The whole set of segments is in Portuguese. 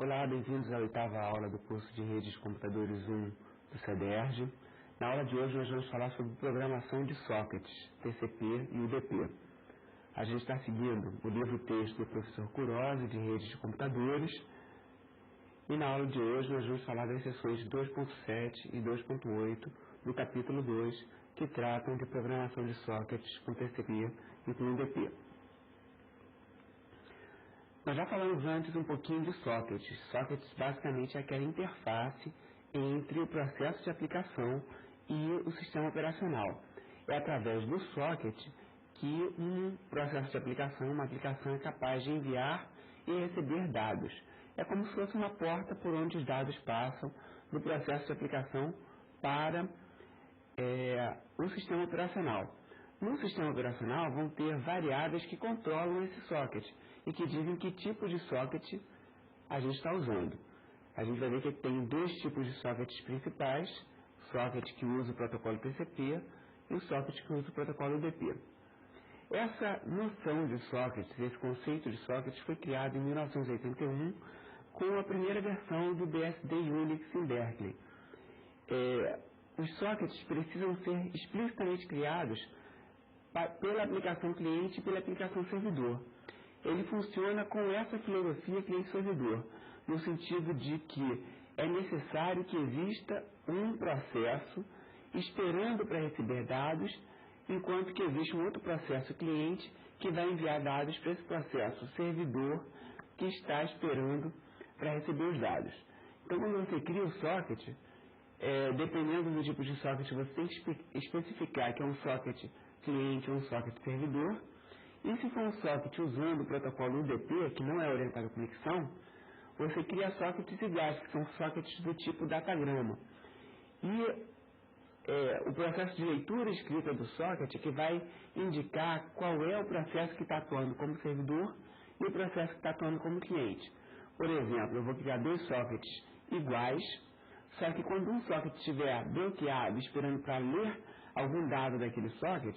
Olá, bem-vindos à oitava aula do curso de Redes de Computadores 1 do CEDERJ. Na aula de hoje nós vamos falar sobre programação de sockets, TCP e UDP. A gente está seguindo o livro-texto do professor Kurosi de Redes de Computadores e na aula de hoje nós vamos falar das seções 2.7 e 2.8 do capítulo 2, que tratam de programação de sockets com TCP e com UDP. Nós já falamos antes um pouquinho de sockets. Sockets basicamente é aquela interface entre o processo de aplicação e o sistema operacional. É através do socket que um processo de aplicação, uma aplicação é capaz de enviar e receber dados. É como se fosse uma porta por onde os dados passam do processo de aplicação para o sistema operacional. No sistema operacional vão ter variáveis que controlam esse socket e que dizem que tipo de socket a gente está usando. A gente vai ver que tem dois tipos de sockets principais: socket que usa o protocolo TCP e o socket que usa o protocolo UDP. Essa noção de sockets, esse conceito de sockets foi criado em 1981 com a primeira versão do BSD Unix em Berkeley. Os sockets precisam ser explicitamente criados pela aplicação cliente e pela aplicação servidor. Ele funciona com essa filosofia cliente-servidor, no sentido de que é necessário que exista um processo esperando para receber dados, enquanto que existe um outro processo cliente que vai enviar dados para esse processo servidor que está esperando para receber os dados. Então, quando você cria o socket, dependendo do tipo de socket, você tem que especificar que é um socket cliente ou um socket servidor. E se for um socket usando o protocolo UDP, que não é orientado à conexão, você cria sockets iguais, que são sockets do tipo datagrama. E o processo de leitura e escrita do socket é que vai indicar qual é o processo que está atuando como servidor e o processo que está atuando como cliente. Por exemplo, eu vou criar dois sockets iguais, só que quando um socket estiver bloqueado, esperando para ler algum dado daquele socket,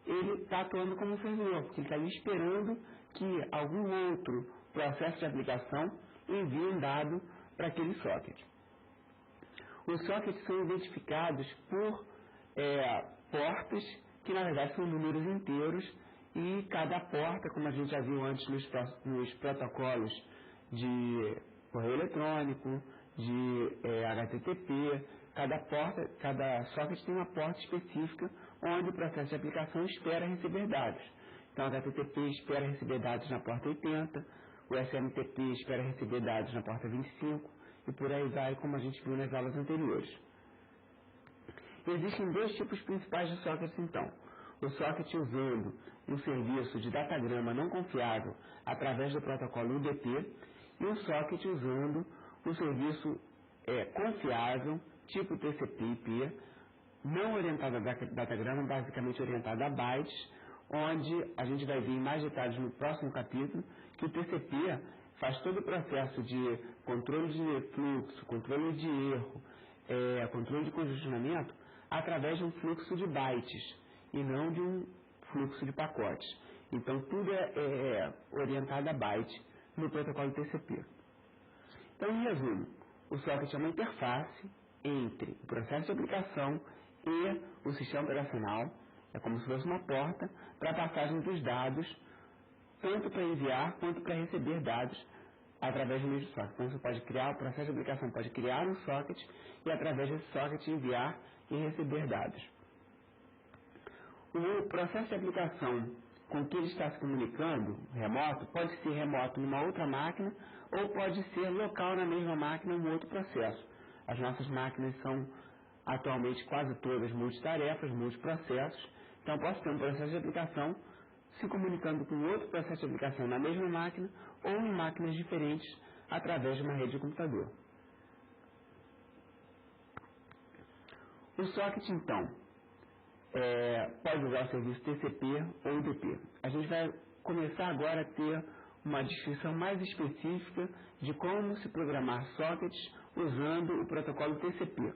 ele está atuando como servidor, porque ele está ali esperando que algum outro processo de aplicação envie um dado para aquele socket. Os sockets são identificados por portas, que na verdade são números inteiros, e cada porta, como a gente já viu antes nos protocolos de correio eletrônico, de HTTP, cada socket tem uma porta específica onde o processo de aplicação espera receber dados. Então, o HTTP espera receber dados na porta 80, o SMTP espera receber dados na porta 25 e por aí vai, como a gente viu nas aulas anteriores. Existem dois tipos principais de sockets, então. O socket usando um serviço de datagrama não confiável através do protocolo UDP e o socket usando um serviço confiável, tipo TCP/IP, não orientado a datagrama, basicamente orientado a bytes, onde a gente vai ver em mais detalhes no próximo capítulo que o TCP faz todo o processo de controle de fluxo, controle de erro, controle de congestionamento através de um fluxo de bytes e não de um fluxo de pacotes. Então tudo é orientado a byte no protocolo TCP. Então, em resumo, o socket é uma interface entre o processo de aplicação e o sistema operacional. É como se fosse uma porta para a passagem dos dados, tanto para enviar quanto para receber dados através do mesmo socket. Então, você pode criar, o processo de aplicação pode criar um socket e através desse socket enviar e receber dados. O processo de aplicação com que ele está se comunicando, remoto, pode ser remoto numa outra máquina ou pode ser local na mesma máquina em um outro processo. As nossas máquinas são atualmente quase todas multitarefas, multiprocessos. Então, posso ter um processo de aplicação se comunicando com outro processo de aplicação na mesma máquina ou em máquinas diferentes através de uma rede de computador. O socket, então, pode usar o serviço TCP ou UDP. A gente vai começar agora a ter uma descrição mais específica de como se programar sockets usando o protocolo TCP.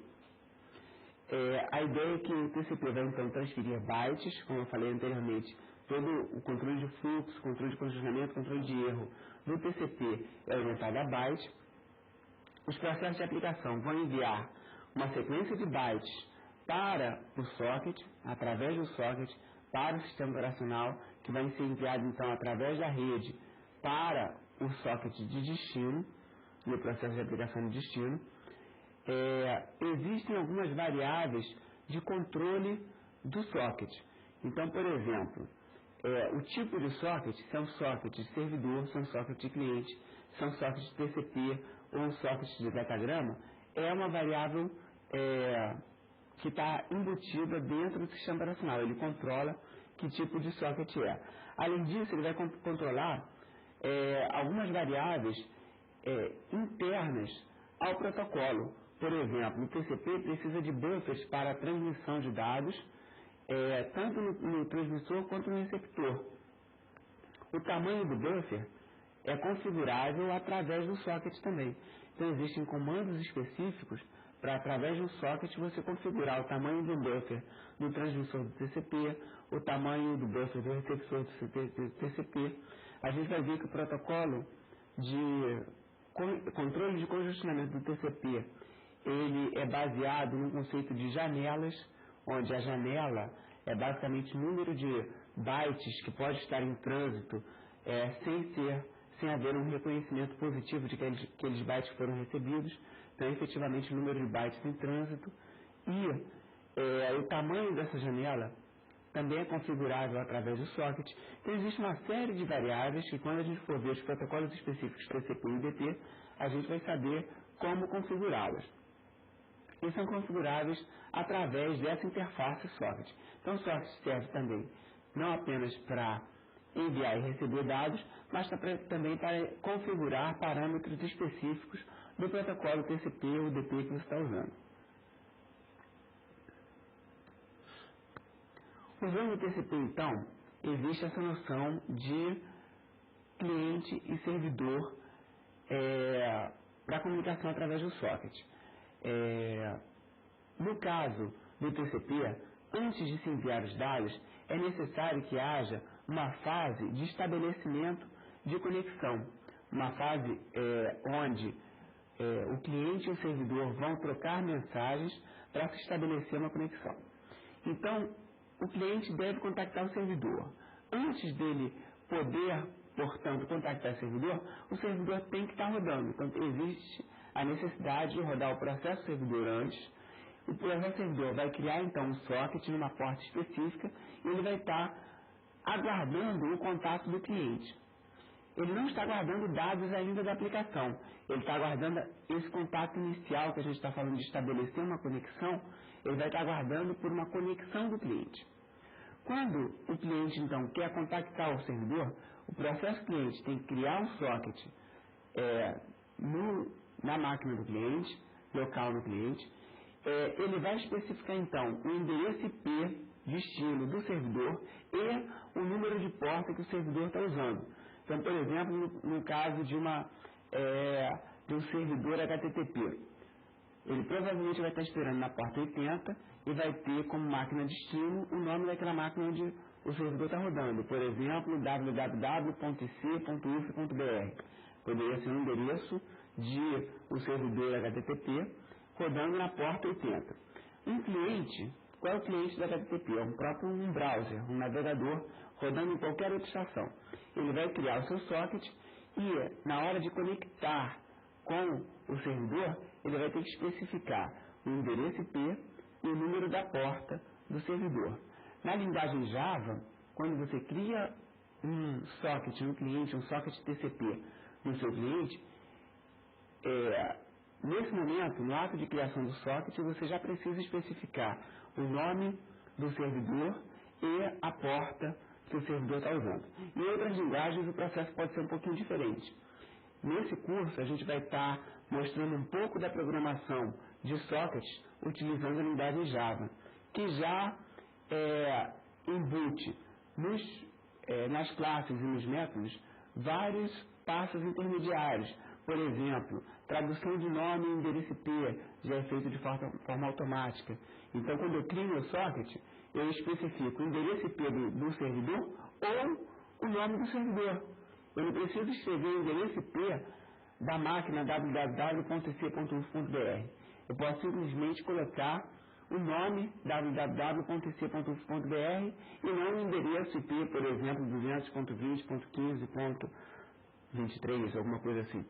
A ideia é que o TCP vai então transferir bytes, como eu falei anteriormente, todo o controle de fluxo, controle de congestionamento, controle de erro do TCP é orientado a bytes, os processos de aplicação vão enviar uma sequência de bytes para o socket, através do socket, para o sistema operacional, que vai ser enviado então através da rede para o socket de destino, no processo de aplicação de destino. Existem algumas variáveis de controle do socket. Então, por exemplo, o tipo de socket são sockets de servidor, são sockets de cliente, são sockets de TCP ou um socket de datagrama, é uma variável que está embutida dentro do sistema operacional. Ele controla que tipo de socket é. Além disso, ele vai controlar algumas variáveis internas ao protocolo. Por exemplo, o TCP precisa de buffers para a transmissão de dados, tanto no transmissor quanto no receptor. O tamanho do buffer é configurável através do socket também. Então, existem comandos específicos para, através do socket, você configurar o tamanho do buffer do transmissor do TCP, o tamanho do buffer do receptor do TCP. A gente vai ver que o protocolo de controle de congestionamento do TCP, ele é baseado no conceito de janelas, onde a janela é basicamente o número de bytes que pode estar em trânsito sem haver um reconhecimento positivo de que aqueles bytes foram recebidos. Então, efetivamente, o número de bytes em trânsito. E o tamanho dessa janela também é configurável através do socket. Então, existe uma série de variáveis que, quando a gente for ver os protocolos específicos TCP e UDP, a gente vai saber como configurá-las. E são configuráveis através dessa interface socket. Então, o socket serve também não apenas para enviar e receber dados, mas também para configurar parâmetros específicos do protocolo TCP ou UDP que você está usando. Usando o TCP, então, existe essa noção de cliente e servidor para comunicação através do socket. No caso do TCP, antes de se enviar os dados, é necessário que haja uma fase de estabelecimento de conexão, uma fase onde o cliente e o servidor vão trocar mensagens para se estabelecer uma conexão. Então, o cliente deve contactar o servidor. Antes dele poder, portanto, contactar o servidor tem que estar rodando. Então, existe a necessidade de rodar o processo servidor antes. O processo servidor vai criar, então, um socket numa porta específica e ele vai estar aguardando o contato do cliente. Ele não está guardando dados ainda da aplicação. Ele está aguardando esse contato inicial que a gente está falando de estabelecer uma conexão. Ele vai estar aguardando por uma conexão do cliente. Quando o cliente, então, quer contactar o servidor, o processo cliente tem que criar um socket na máquina do cliente, local no cliente. Ele vai especificar, então, o endereço IP destino do servidor e o número de porta que o servidor está usando. Então, por exemplo, no caso de um servidor HTTP, ele provavelmente vai estar esperando na porta 80 e vai ter como máquina destino o nome daquela máquina onde o servidor está rodando. Por exemplo, www.c.uf.br. Poderia ser um endereço de um servidor HTTP rodando na porta 80. Um cliente, qual é o cliente da HTTP? É um browser, um navegador rodando em qualquer outra estação. Ele vai criar o seu socket e, na hora de conectar com o servidor, ele vai ter que especificar o endereço IP e o número da porta do servidor. Na linguagem Java, quando você cria um socket no cliente, um socket TCP no seu cliente, nesse momento, no ato de criação do socket, você já precisa especificar o nome do servidor e a porta que o servidor está usando. Em outras linguagens, o processo pode ser um pouquinho diferente. Nesse curso, a gente vai estar mostrando um pouco da programação de sockets utilizando a linguagem Java, que já embute nas classes e nos métodos vários passos intermediários. Por exemplo, tradução de nome e endereço IP já é feito de forma automática. Então, quando eu crio meu socket, eu especifico o endereço IP do servidor ou o nome do servidor. Eu não preciso escrever o endereço IP da máquina www.tc.uf.br. Eu posso simplesmente colocar o nome www.tc.uf.br e não o endereço IP, por exemplo, 200.20.15.23, alguma coisa assim.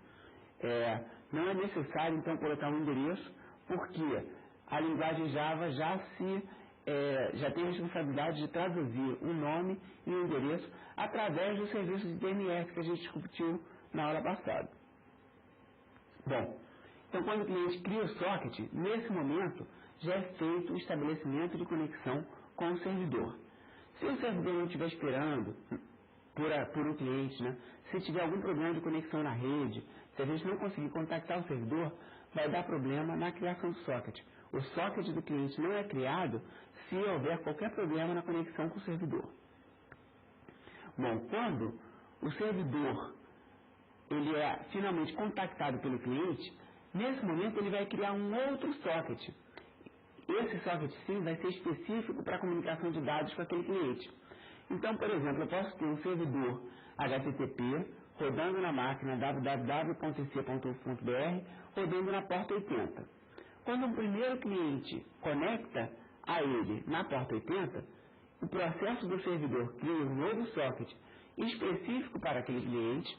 Não é necessário, então, colocar um endereço, porque a linguagem Java já tem a responsabilidade de traduzir o nome e o endereço através do serviço de DNS que a gente discutiu na aula passada. Bom, então quando o cliente cria o socket, nesse momento já é feito o estabelecimento de conexão com o servidor. Se o servidor não estiver esperando por um cliente, né, se tiver algum problema de conexão na rede, se a gente não conseguir contactar o servidor, vai dar problema na criação do socket. O socket do cliente não é criado se houver qualquer problema na conexão com o servidor. Bom, quando o servidor ele é finalmente contactado pelo cliente, nesse momento ele vai criar um outro socket. Esse socket sim vai ser específico para a comunicação de dados com aquele cliente. Então, por exemplo, eu posso ter um servidor HTTP rodando na máquina www.tc.uf.br, rodando na porta 80. Quando o primeiro cliente conecta a ele na porta 80, o processo do servidor cria um novo socket específico para aquele cliente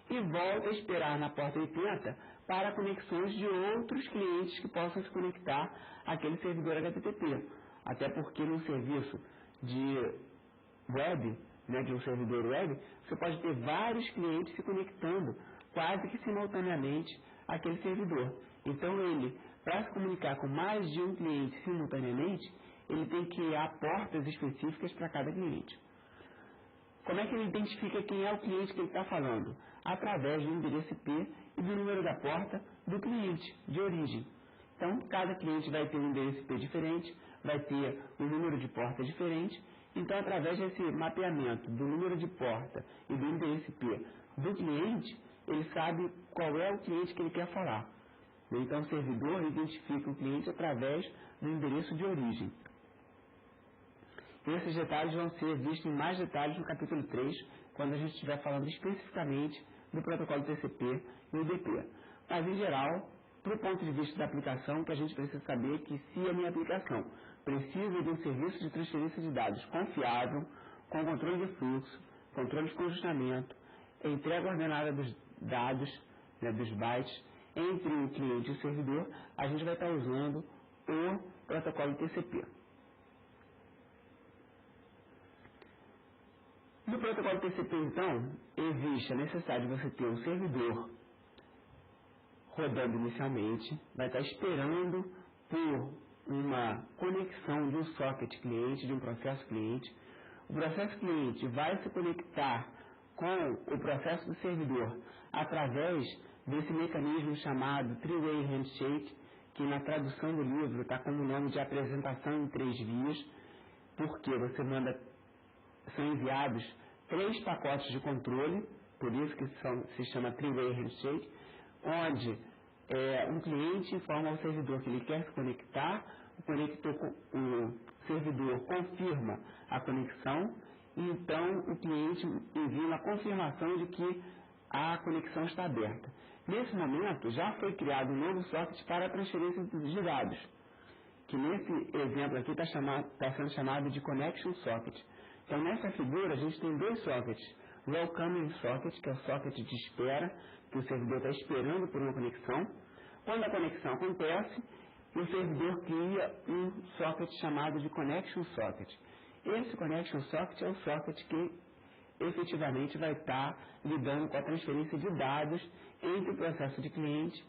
e volta a esperar na porta 80 para conexões de outros clientes que possam se conectar àquele servidor HTTP. Até porque no serviço de web, né, de um servidor web, você pode ter vários clientes se conectando quase que simultaneamente àquele servidor. Então ele, para se comunicar com mais de um cliente simultaneamente, ele tem que criar portas específicas para cada cliente. Como é que ele identifica quem é o cliente que ele está falando? Através do endereço IP e do número da porta do cliente de origem. Então, cada cliente vai ter um endereço IP diferente, vai ter um número de porta diferente. Então, através desse mapeamento do número de porta e do endereço IP do cliente, ele sabe qual é o cliente que ele quer falar. Então, o servidor identifica o cliente através do endereço de origem. Esses detalhes vão ser vistos em mais detalhes no capítulo 3, quando a gente estiver falando especificamente do protocolo TCP e UDP. Mas, em geral, do ponto de vista da aplicação, o que a gente precisa saber é que se a minha aplicação precisa de um serviço de transferência de dados confiável, com controle de fluxo, controle de congestionamento, entrega ordenada dos dados, né, dos bytes, entre o cliente e o servidor, a gente vai estar usando o protocolo TCP. No protocolo TCP, então, existe a necessidade de você ter um servidor rodando inicialmente, vai estar esperando por uma conexão de um socket cliente, de um processo cliente. O processo cliente vai se conectar com o processo do servidor através desse mecanismo chamado Three-Way Handshake, que na tradução do livro está como nome de apresentação em 3 vias, porque são enviados 3 pacotes de controle, por isso que se chama Three-Way Handshake, onde um cliente informa ao servidor que ele quer se conectar, o servidor confirma a conexão, e então o cliente envia uma confirmação de que a conexão está aberta. Nesse momento, já foi criado um novo socket para a transferência de dados, que nesse exemplo aqui está sendo chamado de Connection Socket. Então, nessa figura, a gente tem 2 sockets. Welcoming Socket, que é o socket de espera, que o servidor está esperando por uma conexão. Quando a conexão acontece, o servidor cria um socket chamado de Connection Socket. Esse Connection Socket é o socket que efetivamente vai estar lidando com a transferência de dados entre o processo de cliente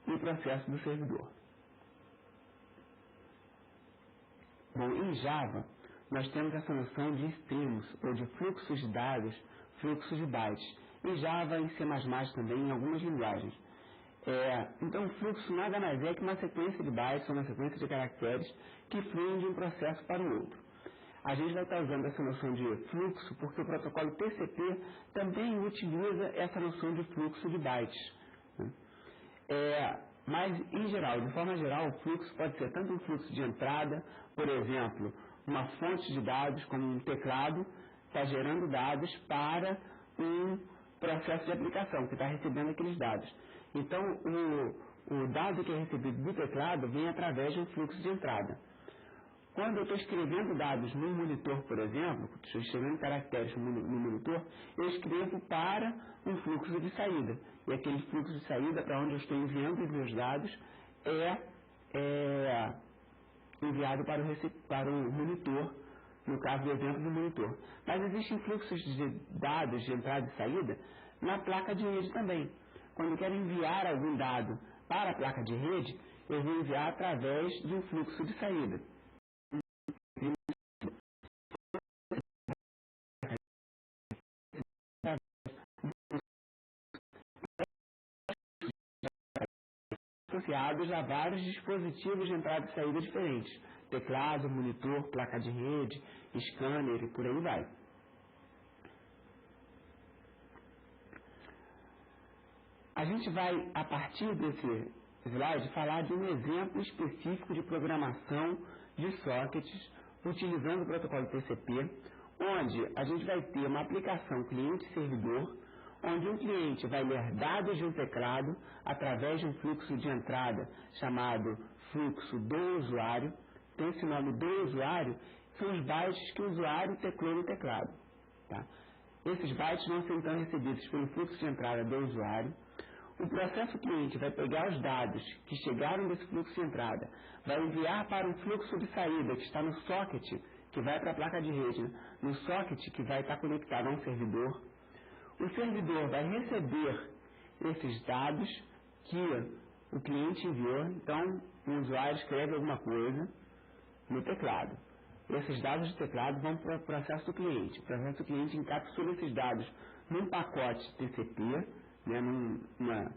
e o processo do servidor. Bom, em Java, nós temos essa noção de streams, ou de fluxos de dados, fluxos de bytes. Em Java, em C++ também, em algumas linguagens. Então, o fluxo nada mais é que uma sequência de bytes, ou uma sequência de caracteres, que fluem de um processo para o outro. A gente vai estar usando essa noção de fluxo, porque o protocolo TCP também utiliza essa noção de fluxo de bytes. Mas, em geral, de forma geral, o fluxo pode ser tanto um fluxo de entrada, por exemplo, uma fonte de dados, como um teclado, está gerando dados para um processo de aplicação, que está recebendo aqueles dados. Então, o dado que é recebido do teclado vem através de um fluxo de entrada. Quando eu estou escrevendo dados no monitor, por exemplo, estou escrevendo caracteres no monitor, eu escrevo para um fluxo de saída. E aquele fluxo de saída para onde eu estou enviando os meus dados é enviado para o monitor, no caso do exemplo do monitor. Mas existem fluxos de dados de entrada e saída na placa de rede também. Quando eu quero enviar algum dado para a placa de rede, eu vou enviar através de um fluxo de saída. Associados a vários dispositivos de entrada e saída diferentes. Teclado, monitor, placa de rede, scanner e por aí vai. A gente vai, a partir desse slide, falar de um exemplo específico de programação de sockets utilizando o protocolo TCP, onde a gente vai ter uma aplicação cliente-servidor, onde um cliente vai ler dados de um teclado através de um fluxo de entrada chamado fluxo do usuário. Então, esse nome do usuário são os bytes que o usuário teclou no teclado. Tá? Esses bytes vão ser então recebidos pelo fluxo de entrada do usuário. O processo cliente vai pegar os dados que chegaram desse fluxo de entrada, vai enviar para um fluxo de saída que está no socket, que vai para a placa de rede, no socket que vai estar conectado a um servidor. O servidor vai receber esses dados que o cliente enviou. Então, o usuário escreve alguma coisa no teclado. Esses dados do teclado vão para o processo do cliente. O processo do cliente encapsula esses dados num pacote TCP, né, numa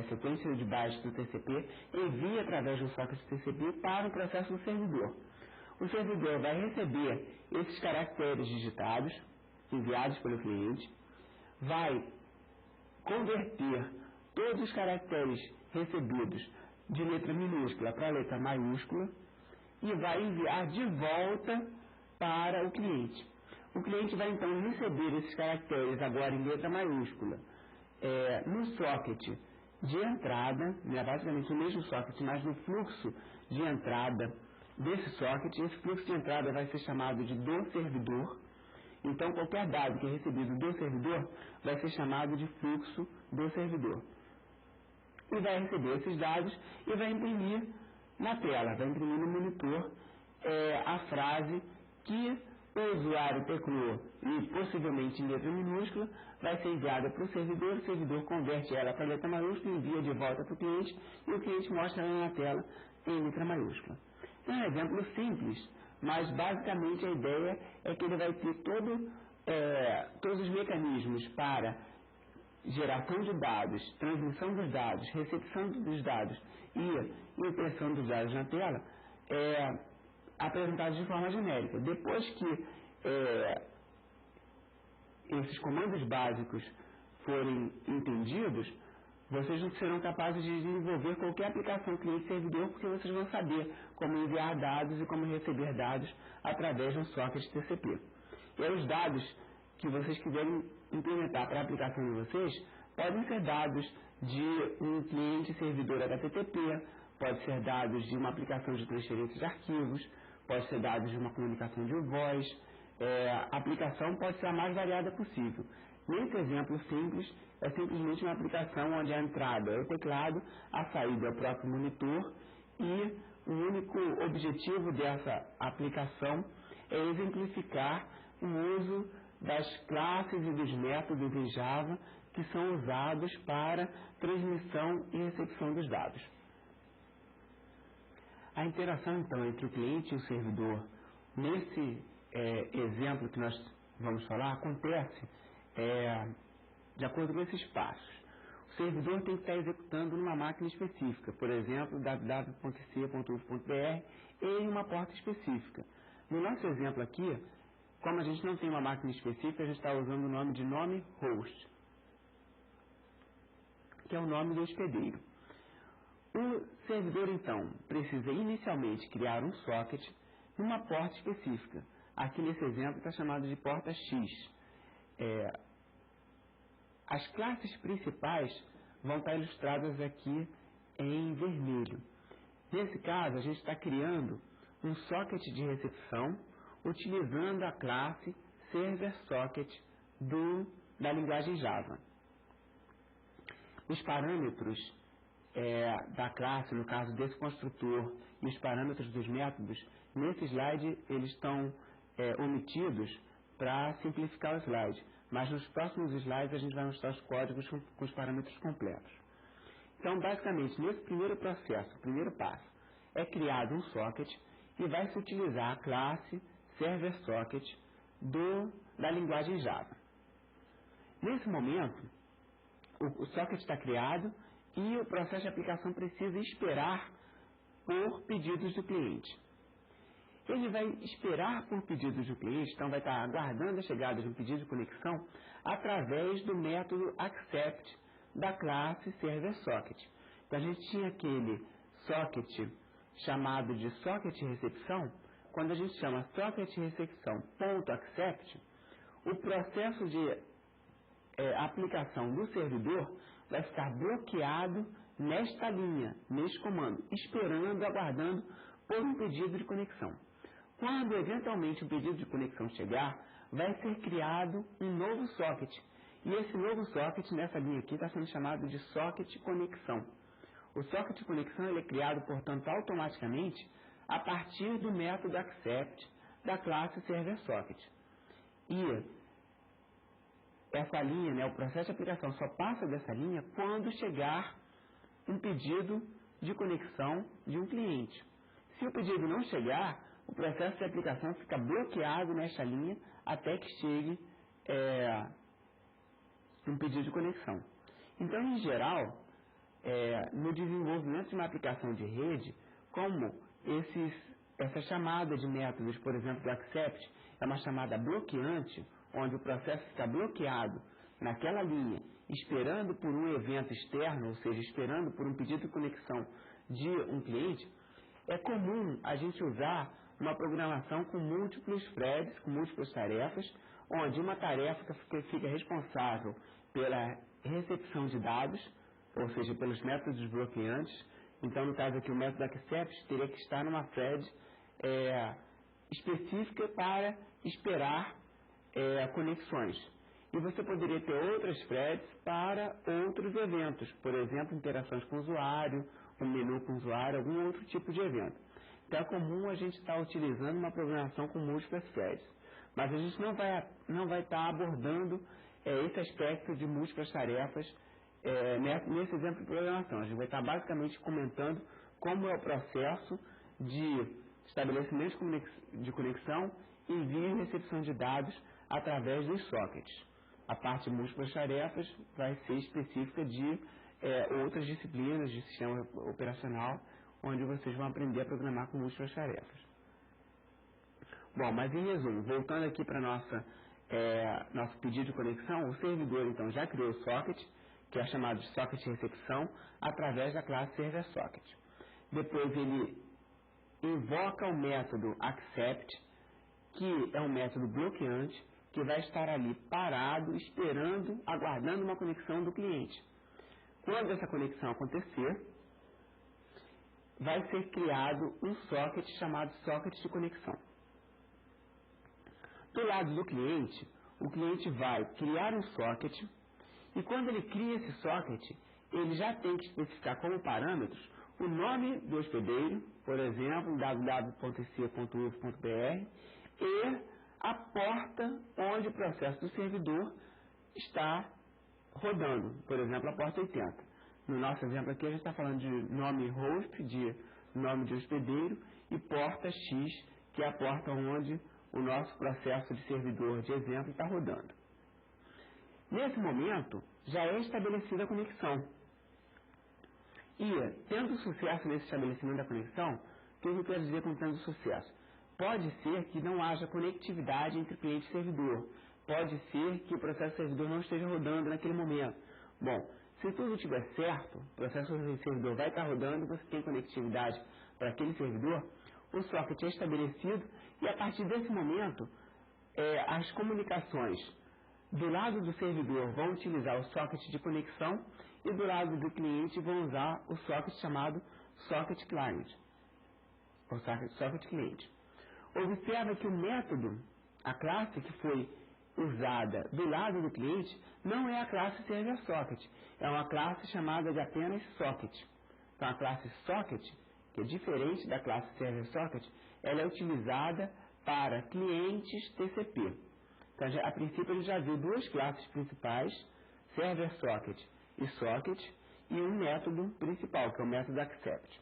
sequência de bytes do TCP, envia através do socket TCP para o processo do servidor. O servidor vai receber esses caracteres digitados, enviados pelo cliente, vai converter todos os caracteres recebidos de letra minúscula para letra maiúscula e vai enviar de volta para o cliente. O cliente vai então receber esses caracteres agora em letra maiúscula no socket de entrada, né, basicamente o mesmo socket, mas no fluxo de entrada desse socket. Esse fluxo de entrada vai ser chamado de do servidor. Então, qualquer dado que é recebido do servidor vai ser chamado de fluxo do servidor. E vai receber esses dados e vai imprimir na tela, vai imprimir no monitor a frase que o usuário teclou e possivelmente em letra minúscula, vai ser enviada para o servidor converte ela para letra maiúscula, envia de volta para o cliente e o cliente mostra ela na tela em letra maiúscula. É um exemplo simples, mas basicamente a ideia é que ele vai ter todos os mecanismos para geração de dados, transmissão dos dados, recepção dos dados e impressão dos dados na tela apresentados de forma genérica. Depois que esses comandos básicos forem entendidos, vocês não serão capazes de desenvolver qualquer aplicação cliente-servidor, porque vocês vão saber como enviar dados e como receber dados através de um socket TCP. E aí os dados que vocês quiserem implementar para a aplicação de vocês podem ser dados de um cliente-servidor HTTP, pode ser dados de uma aplicação de transferência de arquivos, pode ser dados de uma comunicação de voz. A aplicação pode ser a mais variada possível. Nesse exemplo simples, é simplesmente uma aplicação onde a entrada é o teclado, a saída é o próprio monitor e o único objetivo dessa aplicação é exemplificar o uso das classes e dos métodos em Java que são usados para transmissão e recepção dos dados. A interação, então, entre o cliente e o servidor, nesse exemplo que nós vamos falar, acontece de acordo com esses passos. O servidor tem que estar executando numa máquina específica, por exemplo, www.c.uf.br em uma porta específica. No nosso exemplo aqui, como a gente não tem uma máquina específica, a gente está usando o nome de nome host, que é o nome do hospedeiro. O servidor, então, precisa inicialmente criar um socket numa porta específica. Aqui nesse exemplo está chamado de porta X. As classes principais vão estar ilustradas aqui em vermelho. Nesse caso, a gente está criando um socket de recepção utilizando a classe Server Socket da linguagem Java. Os parâmetros da classe, no caso desse construtor, e os parâmetros dos métodos, nesse slide eles estão omitidos para simplificar o slide, mas nos próximos slides a gente vai mostrar os códigos com os parâmetros completos. Então, basicamente, nesse primeiro processo, o primeiro passo, é criado um socket e vai se utilizar a classe Server Socket da linguagem Java. Nesse momento, o socket está criado e o processo de aplicação precisa esperar por pedidos do cliente. Ele vai esperar por pedidos do cliente, então vai estar aguardando a chegada de um pedido de conexão através do método accept da classe Server Socket. Então a gente tinha aquele socket chamado de socket recepção. Quando a gente chama socket recepção.accept, o processo de aplicação do servidor vai ficar bloqueado nesta linha, neste comando, esperando, aguardando por um pedido de conexão. Quando eventualmente o pedido de conexão chegar, vai ser criado um novo socket. E esse novo socket nessa linha aqui está sendo chamado de socket conexão. O socket conexão ele é criado, portanto, automaticamente a partir do método accept da classe Server Socket. E essa linha, o processo de aplicação só passa dessa linha quando chegar um pedido de conexão de um cliente. Se o pedido não chegar, o processo de aplicação fica bloqueado nesta linha até que chegue um pedido de conexão. Então, em geral, no desenvolvimento de uma aplicação de rede, como essa chamada de métodos, por exemplo, do accept, é uma chamada bloqueante, onde o processo fica bloqueado naquela linha, esperando por um evento externo, ou seja, esperando por um pedido de conexão de um cliente, é comum a gente usar uma programação com múltiplos threads, com múltiplas tarefas, onde uma tarefa fica responsável pela recepção de dados, ou seja, pelos métodos bloqueantes. Então, no caso aqui, o método accept teria que estar numa thread específica para esperar conexões. E você poderia ter outras threads para outros eventos, por exemplo, interações com o usuário, um menu com o usuário, algum outro tipo de evento. Então é comum a gente estar utilizando uma programação com múltiplas threads. Mas a gente não vai estar abordando esse aspecto de múltiplas tarefas nesse exemplo de programação. A gente vai estar basicamente comentando como é o processo de estabelecimento de conexão, envio e recepção de dados através dos sockets. A parte de múltiplas tarefas vai ser específica de outras disciplinas de sistema operacional, onde vocês vão aprender a programar com múltiplas tarefas. Bom, mas em resumo, voltando aqui para nosso pedido de conexão, o servidor então já criou o socket, que é chamado de socket recepção, através da classe Server Socket. Depois ele invoca o método accept, que é um método bloqueante, que vai estar ali parado, esperando, aguardando uma conexão do cliente. Quando essa conexão acontecer, vai ser criado um socket chamado socket de conexão. Do lado do cliente, o cliente vai criar um socket, e quando ele cria esse socket, ele já tem que especificar como parâmetros o nome do hospedeiro, por exemplo, www.ic.uf.br, e a porta onde o processo do servidor está rodando, por exemplo, a porta 80. No nosso exemplo aqui, a gente está falando de nome host, de nome de hospedeiro, e porta X, que é a porta onde o nosso processo de servidor de exemplo está rodando. Nesse momento, já é estabelecida a conexão. E, tendo sucesso nesse estabelecimento da conexão, o que eu quero dizer com tendo sucesso? Pode ser que não haja conectividade entre cliente e servidor. Pode ser que o processo servidor não esteja rodando naquele momento. Bom, se tudo estiver certo, o processo servidor vai estar rodando, você tem conectividade para aquele servidor, o socket é estabelecido e a partir desse momento, as comunicações Do lado do servidor vão utilizar o socket de conexão e do lado do cliente vão usar o socket chamado socket client, ou socket cliente. Observa que o método, a classe que foi usada do lado do cliente, não é a classe server socket, é uma classe chamada de apenas socket. Então a classe socket, que é diferente da classe server socket, ela é utilizada para clientes TCP. Então, a princípio, a gente já viu duas classes principais, server socket e socket, e um método principal, que é o método accept.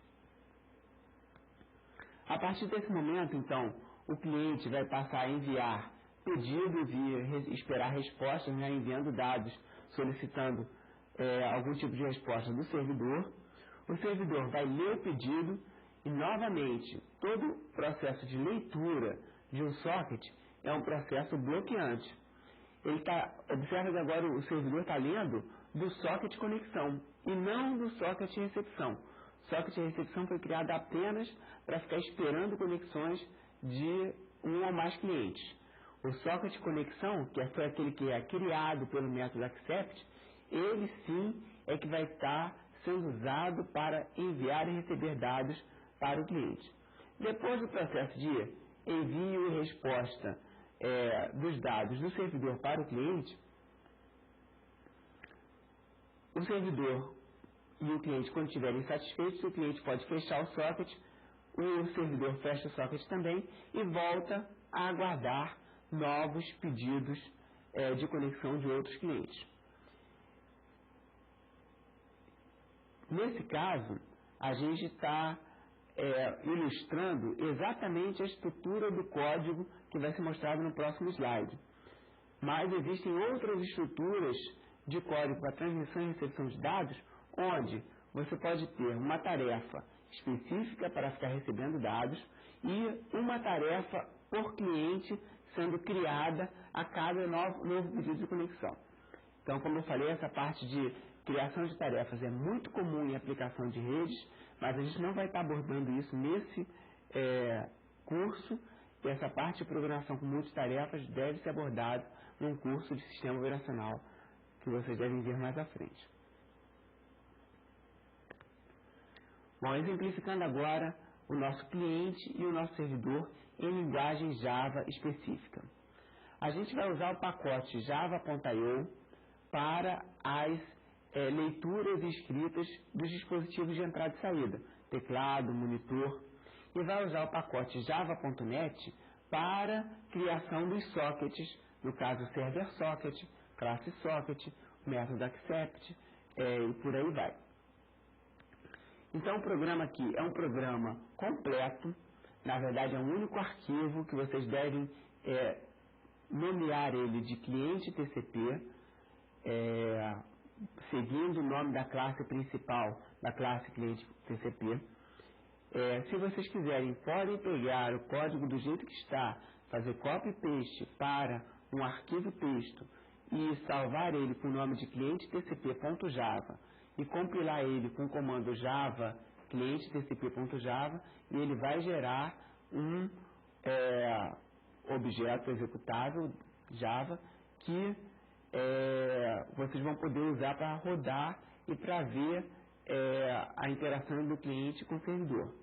A partir desse momento, então, o cliente vai passar a enviar pedidos e esperar respostas, né, enviando dados, solicitando algum tipo de resposta do servidor. O servidor vai ler o pedido e, novamente, todo o processo de leitura de um socket é um processo bloqueante. Observa que agora o servidor está lendo do socket conexão e não do socket recepção. Socket recepção foi criado apenas para ficar esperando conexões de um ou mais clientes. O socket conexão, que foi aquele que é criado pelo método accept, ele sim é que vai estar sendo usado para enviar e receber dados para o cliente. Depois do processo de envio e resposta dos dados do servidor para o cliente, o servidor e o cliente, quando estiverem satisfeitos, o cliente pode fechar o socket, o servidor fecha o socket também e volta a aguardar novos pedidos de conexão de outros clientes. Nesse caso, a gente está ilustrando exatamente a estrutura do código que vai ser mostrado no próximo slide. Mas existem outras estruturas de código para transmissão e recepção de dados, onde você pode ter uma tarefa específica para ficar recebendo dados e uma tarefa por cliente sendo criada a cada novo pedido de conexão. Então, como eu falei, essa parte de criação de tarefas é muito comum em aplicação de redes, mas a gente não vai estar abordando isso nesse curso, e essa parte de programação com multitarefas deve ser abordada num curso de sistema operacional que vocês devem ver mais à frente. Bom, exemplificando agora o nosso cliente e o nosso servidor em linguagem Java específica. A gente vai usar o pacote java.io para as leituras e escritas dos dispositivos de entrada e saída, teclado, monitor, e vai usar o pacote java.net para criação dos sockets, no caso server socket, classe socket, método accept e por aí vai. Então o programa aqui é um programa completo, na verdade é um único arquivo que vocês devem nomear ele de cliente TCP, seguindo o nome da classe principal da classe cliente TCP. Se vocês quiserem, podem pegar o código do jeito que está, fazer copy e paste para um arquivo texto e salvar ele com o nome de cliente tcp.java e compilar ele com o comando java cliente tcp.java e ele vai gerar um objeto executável Java que vocês vão poder usar para rodar e para ver a interação do cliente com o servidor.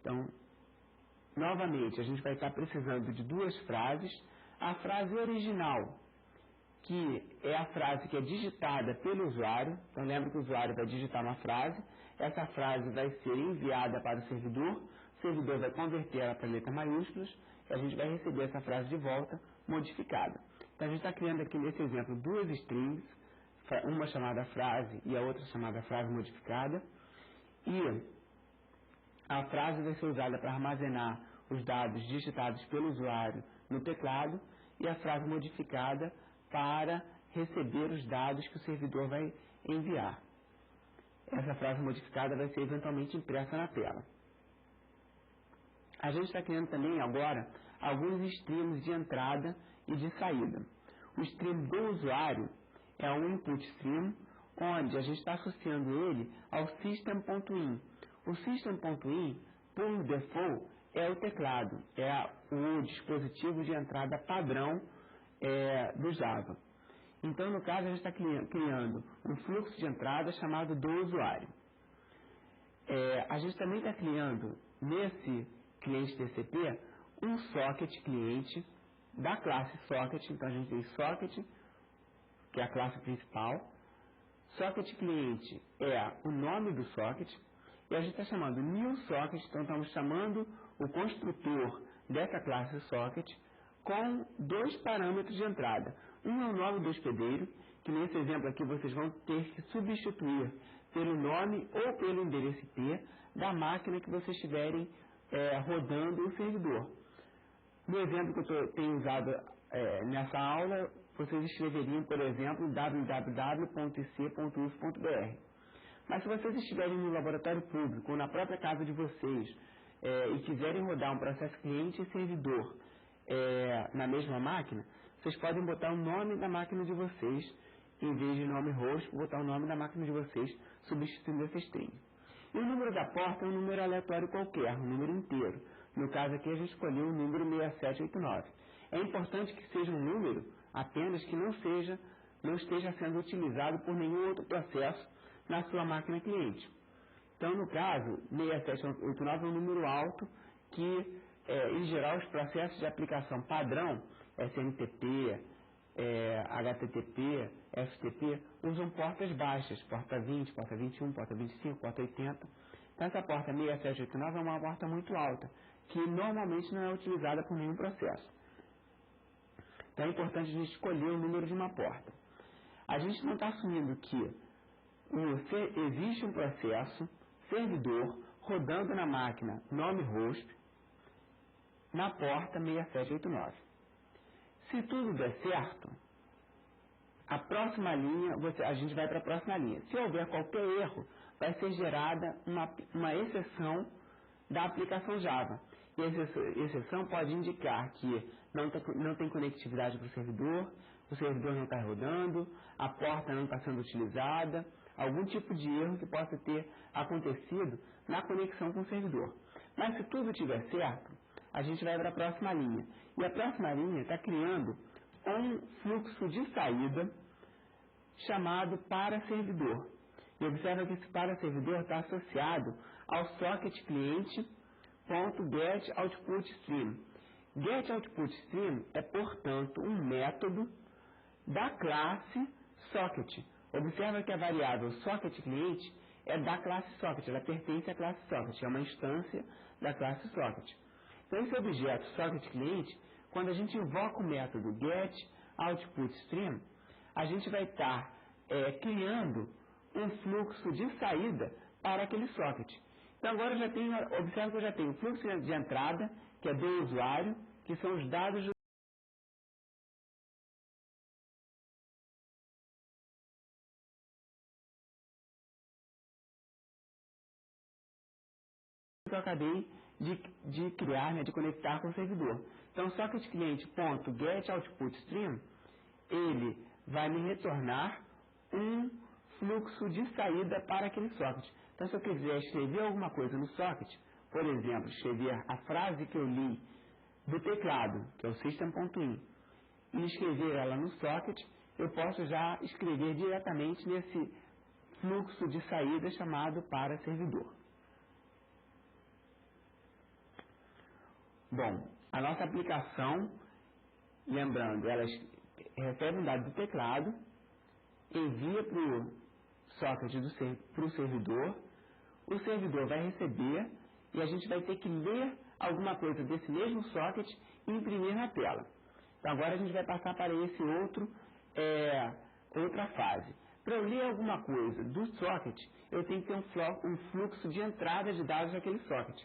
Então, novamente, a gente vai estar precisando de duas frases. A frase original, que é a frase que é digitada pelo usuário. Então, lembra que o usuário vai digitar uma frase. Essa frase vai ser enviada para o servidor vai converter ela para letras maiúsculas e a gente vai receber essa frase de volta modificada. Então, a gente está criando aqui nesse exemplo duas strings, uma chamada frase e a outra chamada frase modificada. E a frase vai ser usada para armazenar os dados digitados pelo usuário no teclado e a frase modificada para receber os dados que o servidor vai enviar. Essa frase modificada vai ser eventualmente impressa na tela. A gente está criando também agora alguns streams de entrada e de saída. O stream do usuário é um input stream, onde a gente está associando ele ao system.in. O system.in, por default, é o teclado, é o dispositivo de entrada padrão do Java. Então, no caso, a gente está criando um fluxo de entrada chamado do usuário. A gente também está criando, nesse cliente TCP, um socket cliente da classe socket. Então, a gente tem socket, que é a classe principal. Socket cliente é o nome do socket. E a gente está chamando new socket, então estamos chamando o construtor dessa classe socket com dois parâmetros de entrada. Um é o nome do hospedeiro, que nesse exemplo aqui vocês vão ter que substituir pelo nome ou pelo endereço IP da máquina que vocês estiverem rodando o servidor. No exemplo que eu tenho usado nessa aula, vocês escreveriam, por exemplo, www.ic.uf.br. Mas se vocês estiverem no laboratório público ou na própria casa de vocês e quiserem rodar um processo cliente e servidor na mesma máquina, vocês podem botar o nome da máquina de vocês, em vez de nome host, botar o nome da máquina de vocês, substituindo essa string. E o número da porta é um número aleatório qualquer, um número inteiro. No caso aqui a gente escolheu o número 6789. É importante que seja um número apenas que não esteja sendo utilizado por nenhum outro processo na sua máquina cliente. Então, no caso, 6789 é um número alto que, em geral, os processos de aplicação padrão, SMTP, HTTP, FTP, usam portas baixas, porta 20, porta 21, porta 25, porta 80. Então, essa porta 6789 é uma porta muito alta, que normalmente não é utilizada por nenhum processo. Então, é importante a gente escolher o número de uma porta. A gente não está assumindo que existe um processo, servidor, rodando na máquina nome host, na porta 6789. Se tudo der certo, a próxima linha, a gente vai para a próxima linha. Se houver qualquer erro, vai ser gerada uma exceção da aplicação Java. E essa exceção pode indicar que não tem conectividade para o servidor não está rodando, a porta não está sendo utilizada, algum tipo de erro que possa ter acontecido na conexão com o servidor. Mas se tudo estiver certo, a gente vai para a próxima linha. E a próxima linha está criando um fluxo de saída chamado para servidor. E observa que esse para servidor está associado ao socket cliente.getOutputStream. GetOutputStream é, portanto, um método da classe socket. Observa que a variável socket cliente é da classe socket, ela pertence à classe socket, é uma instância da classe socket. Então, esse objeto socket cliente, quando a gente invoca o método getOutputStream, a gente vai estar criando um fluxo de saída para aquele socket. Então, agora observa que eu já tenho o fluxo de entrada, que é do usuário, que são os dados do que eu acabei de criar, de conectar com o servidor. Então, socket cliente.getOutputStream, ele vai me retornar um fluxo de saída para aquele socket. Então, se eu quiser escrever alguma coisa no socket, por exemplo, escrever a frase que eu li do teclado, que é o system.in, e escrever ela no socket, eu posso já escrever diretamente nesse fluxo de saída chamado para servidor. Bom, a nossa aplicação, lembrando, ela recebe um dado do teclado, envia para o socket para o servidor vai receber e a gente vai ter que ler alguma coisa desse mesmo socket e imprimir na tela. Então agora a gente vai passar para esse outra fase. Para eu ler alguma coisa do socket, eu tenho que ter um fluxo de entrada de dados daquele socket.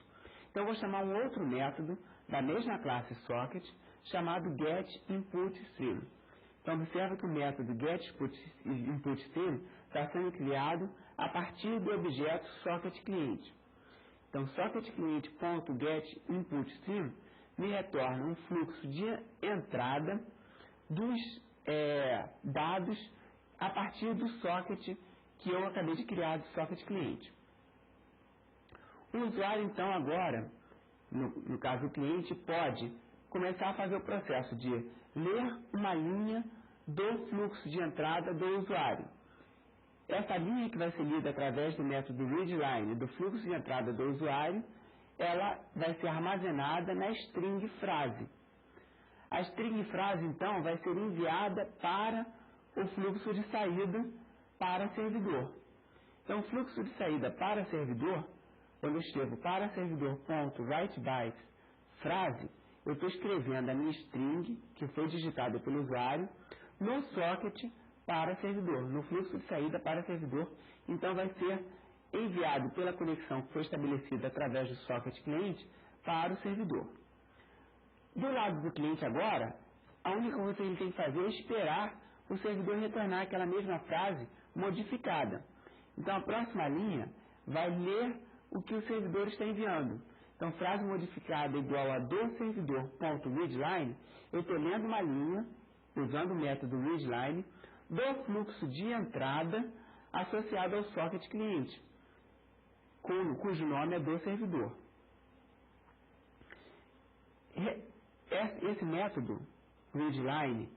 Então eu vou chamar um outro método da mesma classe socket, chamado getInputStream. Então observa que o método getInputStream está sendo criado a partir do objeto socketClient. Então socketClient.getInputStream me retorna um fluxo de entrada dos dados a partir do socket que eu acabei de criar, do socketClient. O usuário, então, agora, no caso o cliente, pode começar a fazer o processo de ler uma linha do fluxo de entrada do usuário. Essa linha que vai ser lida através do método readLine do fluxo de entrada do usuário, ela vai ser armazenada na string frase. A string frase, então, vai ser enviada para o fluxo de saída para servidor. Então, o fluxo de saída para servidor, quando eu escrevo para servidor.writeBytes frase, eu estou escrevendo a minha string, que foi digitada pelo usuário, no socket para servidor, no fluxo de saída para servidor. Então, vai ser enviado pela conexão que foi estabelecida através do socket cliente para o servidor. Do lado do cliente agora, a única coisa que ele tem que fazer é esperar o servidor retornar aquela mesma frase modificada. Então, a próxima linha vai ler o que o servidor está enviando. Então, frase modificada igual a do servidor.readLine, eu estou lendo uma linha, usando o método readLine, do fluxo de entrada associado ao socket cliente, cujo nome é do servidor. Esse método readLine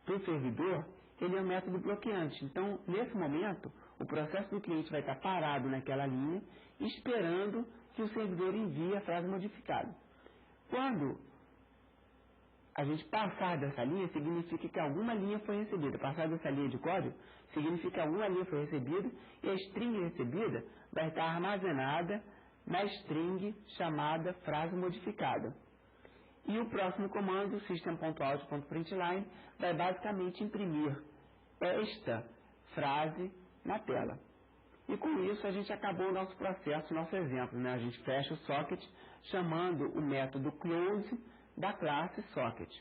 do servidor, ele é um método bloqueante. Então, nesse momento, o processo do cliente vai estar parado naquela linha, esperando que o servidor envie a frase modificada. Quando a gente passar dessa linha, significa que alguma linha foi recebida. Passar dessa linha de código, significa que alguma linha foi recebida e a string recebida vai estar armazenada na string chamada frase modificada. E o próximo comando, system.out.println, vai basicamente imprimir esta frase na tela. E com isso a gente acabou o nosso processo, nosso exemplo, né? A gente fecha o socket chamando o método close da classe socket.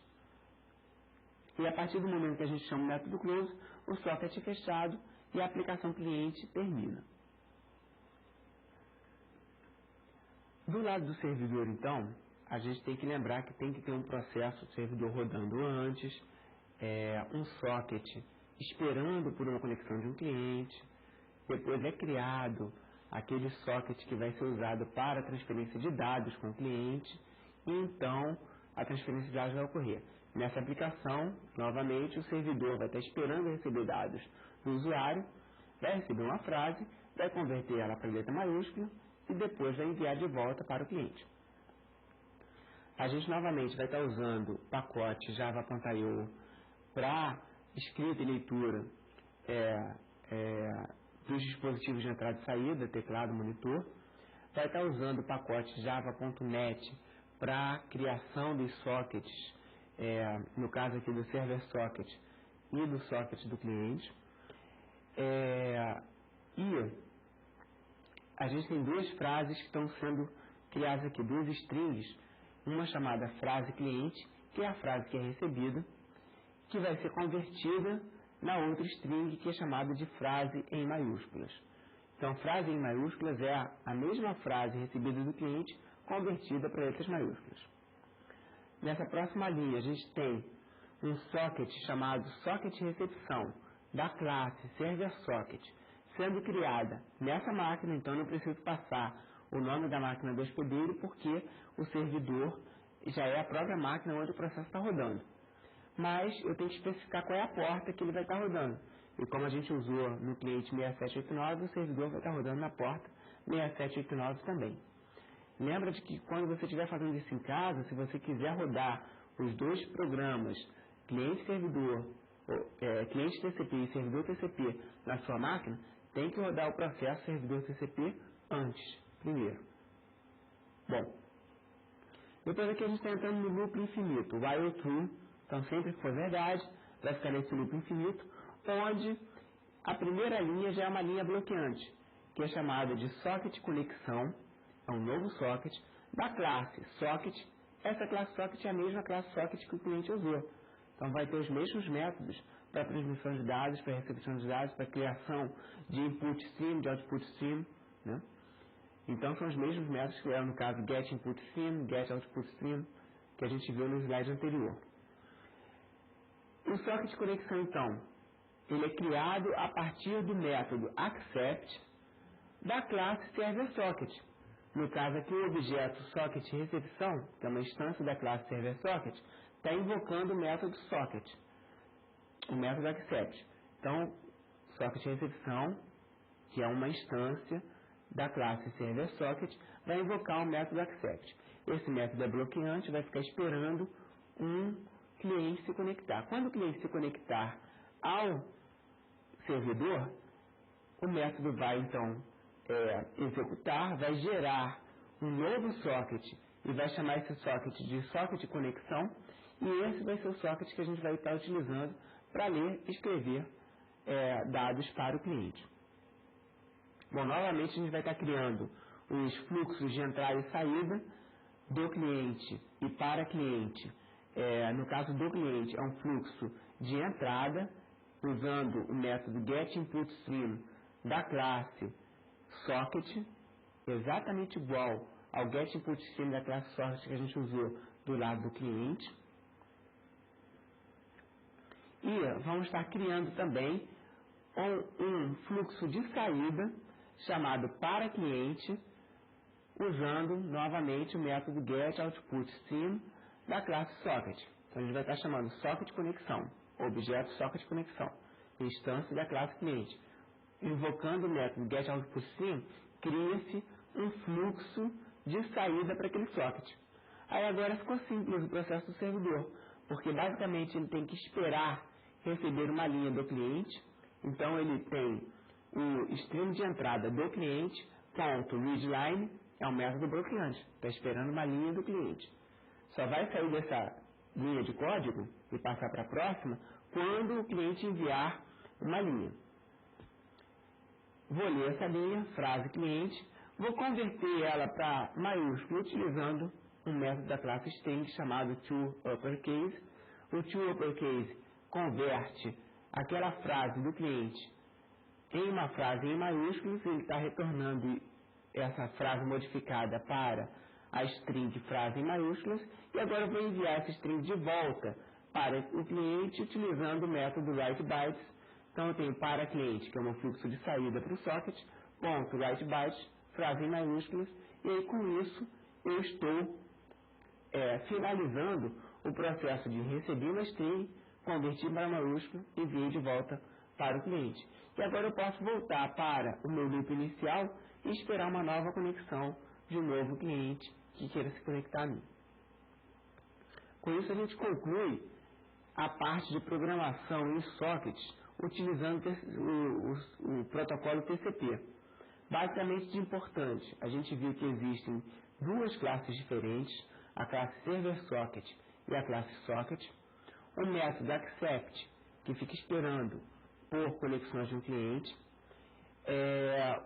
E a partir do momento que a gente chama o método close, o socket é fechado e a aplicação cliente termina. Do lado do servidor, então, a gente tem que lembrar que tem que ter um processo de servidor rodando antes, um socket esperando por uma conexão de um cliente, depois é criado aquele socket que vai ser usado para a transferência de dados com o cliente, e então a transferência de dados vai ocorrer. Nessa aplicação, novamente, o servidor vai estar esperando receber dados do usuário, vai receber uma frase, vai converter ela para letra maiúscula e depois vai enviar de volta para o cliente. A gente novamente vai estar usando o pacote Java.io para escrita e leitura dos dispositivos de entrada e saída, teclado, monitor. Vai estar usando o pacote Java.net para criação dos sockets, no caso aqui do server socket e do socket do cliente. E a gente tem duas frases que estão sendo criadas aqui, duas strings, uma chamada frase cliente, que é a frase que é recebida, que vai ser convertida na outra string, que é chamada de frase em maiúsculas. Então, frase em maiúsculas é a mesma frase recebida do cliente, convertida para letras maiúsculas. Nessa próxima linha, a gente tem um socket chamado socket recepção, da classe server socket, sendo criada nessa máquina. Então, eu não preciso passar o nome da máquina do hospedeiro, porque o servidor já é a própria máquina onde o processo está rodando. Mas eu tenho que especificar qual é a porta que ele vai estar rodando. E como a gente usou no cliente 6789, o servidor vai estar rodando na porta 6789 também. Lembra de que quando você estiver fazendo isso em casa, se você quiser rodar os dois programas, cliente-servidor, cliente TCP e servidor TCP na sua máquina, tem que rodar o processo servidor TCP antes, primeiro. Bom, depois aqui a gente está entrando no loop infinito, while true. Então, sempre que for verdade, vai ficar nesse loop infinito, onde a primeira linha já é uma linha bloqueante, que é chamada de socket conexão, é um novo socket, da classe socket. Essa classe socket é a mesma classe socket que o cliente usou. Então, vai ter os mesmos métodos para transmissão de dados, para recepção de dados, para criação de input stream, de output stream, né? Então, são os mesmos métodos que eram, no caso, get input stream, get output stream, que a gente viu no slide anterior. O socket de conexão, então, ele é criado a partir do método accept da classe server socket. No caso aqui, o objeto socket recepção, que é uma instância da classe server socket, está invocando o método socket. o método accept. Então, socket recepção, que é uma instância da classe server socket, vai invocar o método accept. Esse método é bloqueante, vai ficar esperando um cliente se conectar. Quando o cliente se conectar ao servidor, o método vai então executar, vai gerar um novo socket e vai chamar esse socket de socket conexão, e esse vai ser o socket que a gente vai estar utilizando para ler e escrever dados para o cliente. Bom, novamente a gente vai estar criando os fluxos de entrada e saída do cliente e para cliente. No caso do cliente, é um fluxo de entrada, usando o método getInputStream da classe socket, exatamente igual ao getInputStream da classe socket que a gente usou do lado do cliente. E vamos estar criando também um fluxo de saída chamado para cliente, usando novamente o método getOutputStream da classe socket. Então a gente vai estar chamando socket conexão, objeto socket conexão, instância da classe cliente. Invocando o método getOutputStream, cria-se um fluxo de saída para aquele socket. Aí agora ficou simples o processo do servidor, porque basicamente ele tem que esperar receber uma linha do cliente. Então ele tem o stream de entrada do cliente, ponto readline, é um método bloqueante, está esperando uma linha do cliente. Só vai sair dessa linha de código e passar para a próxima quando o cliente enviar uma linha. Vou ler essa linha, frase cliente, vou converter ela para maiúsculo utilizando um método da classe string chamado toUpperCase. O toUpperCase converte aquela frase do cliente em uma frase em maiúsculos, ele está retornando essa frase modificada para a string de frase em maiúsculas, e agora eu vou enviar essa string de volta para o cliente utilizando o método writeBytes. Então eu tenho para cliente, que é um fluxo de saída para o socket, ponto writeBytes, frase em maiúsculas, e aí com isso eu estou finalizando o processo de receber uma string, convertir para maiúsculo e enviar de volta para o cliente. E agora eu posso voltar para o meu loop inicial e esperar uma nova conexão de um novo cliente que queira se conectar a mim. Com isso a gente conclui a parte de programação em sockets utilizando o protocolo TCP. Basicamente de importante, a gente viu que existem duas classes diferentes, a classe Server Socket e a classe Socket, o método accept, que fica esperando por conexões de um cliente,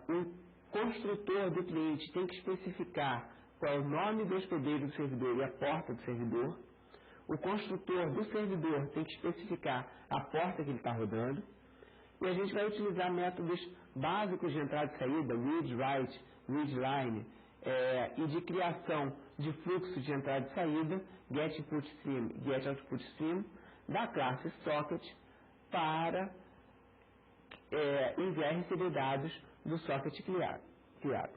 o construtor do cliente tem que especificar qual é o nome do hospedeiro do servidor e a porta do servidor, o construtor do servidor tem que especificar a porta que ele está rodando, e a gente vai utilizar métodos básicos de entrada e saída, read, write, readline, e de criação de fluxo de entrada e saída, getInputStream, getOutputStream, da classe socket, para enviar e receber dados do socket criado.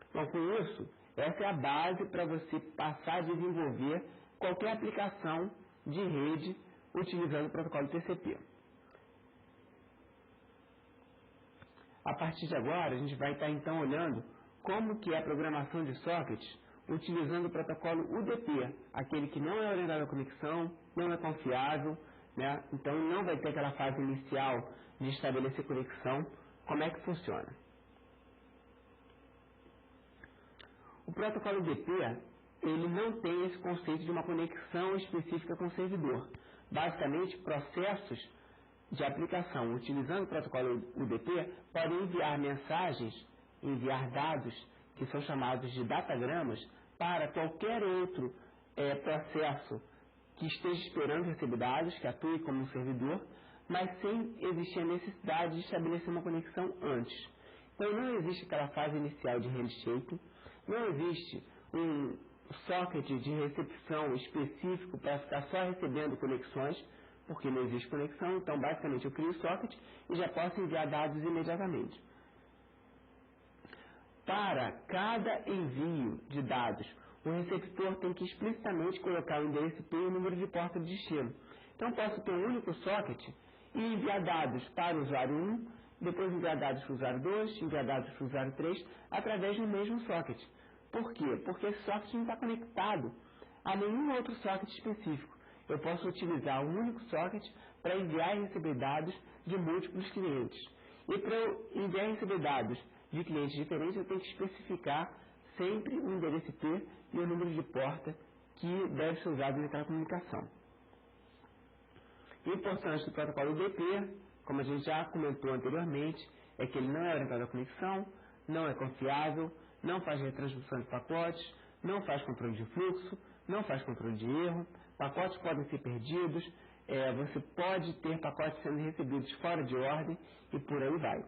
Então, com isso, essa é a base para você passar a desenvolver qualquer aplicação de rede utilizando o protocolo TCP. A partir de agora, a gente vai estar então olhando como que é a programação de sockets utilizando o protocolo UDP, aquele que não é orientado à conexão, não é confiável, né? Então não vai ter aquela fase inicial de estabelecer conexão. Como é que funciona? O protocolo UDP, ele não tem esse conceito de uma conexão específica com o servidor. Basicamente, processos de aplicação utilizando o protocolo UDP podem enviar mensagens, enviar dados que são chamados de datagramas para qualquer outro processo que esteja esperando receber dados, que atue como um servidor, mas sem existir a necessidade de estabelecer uma conexão antes. Então não existe aquela fase inicial de handshake, não existe um socket de recepção específico para ficar só recebendo conexões, porque não existe conexão, então basicamente eu crio o socket e já posso enviar dados imediatamente. Para cada envio de dados, o receptor tem que explicitamente colocar o endereço IP e o número de porta de destino. Então, posso ter um único socket e enviar dados para o usuário 1, depois enviar dados para o usuário 2, enviar dados para o usuário 3, através do mesmo socket. Por quê? Porque esse socket não está conectado a nenhum outro socket específico. Eu posso utilizar um único socket para enviar e receber dados de múltiplos clientes. E para eu enviar e receber dados de clientes diferentes, eu tenho que especificar sempre o endereço IP e o número de porta que deve ser usado naquela comunicação. O importante do protocolo UDP, como a gente já comentou anteriormente, é que ele não é orientado à conexão, não é confiável, não faz retransmissão de pacotes, não faz controle de fluxo, não faz controle de erro, pacotes podem ser perdidos, você pode ter pacotes sendo recebidos fora de ordem e por aí vai.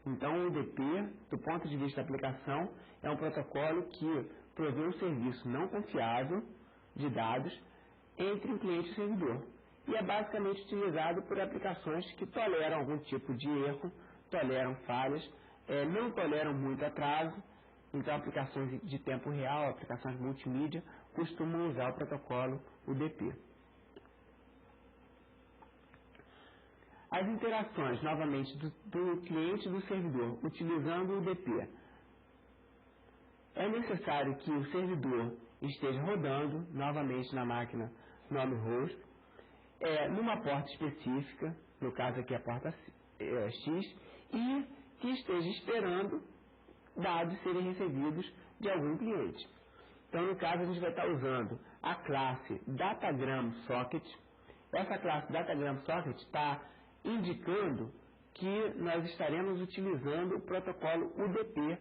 Então, o UDP, do ponto de vista da aplicação, é um protocolo que provê um serviço não confiável de dados entre o cliente e o servidor. E é basicamente utilizado por aplicações que toleram algum tipo de erro, toleram falhas, não toleram muito atraso. Então, aplicações de tempo real, aplicações multimídia, costumam usar o protocolo UDP. As interações, novamente, do cliente e do servidor, utilizando o UDP. É necessário que o servidor esteja rodando, novamente, na máquina nome host, numa porta específica, no caso aqui a porta X, e que esteja esperando dados serem recebidos de algum cliente. Então, no caso, a gente vai estar usando a classe Datagram Socket. Essa classe Datagram Socket está indicando que nós estaremos utilizando o protocolo UDP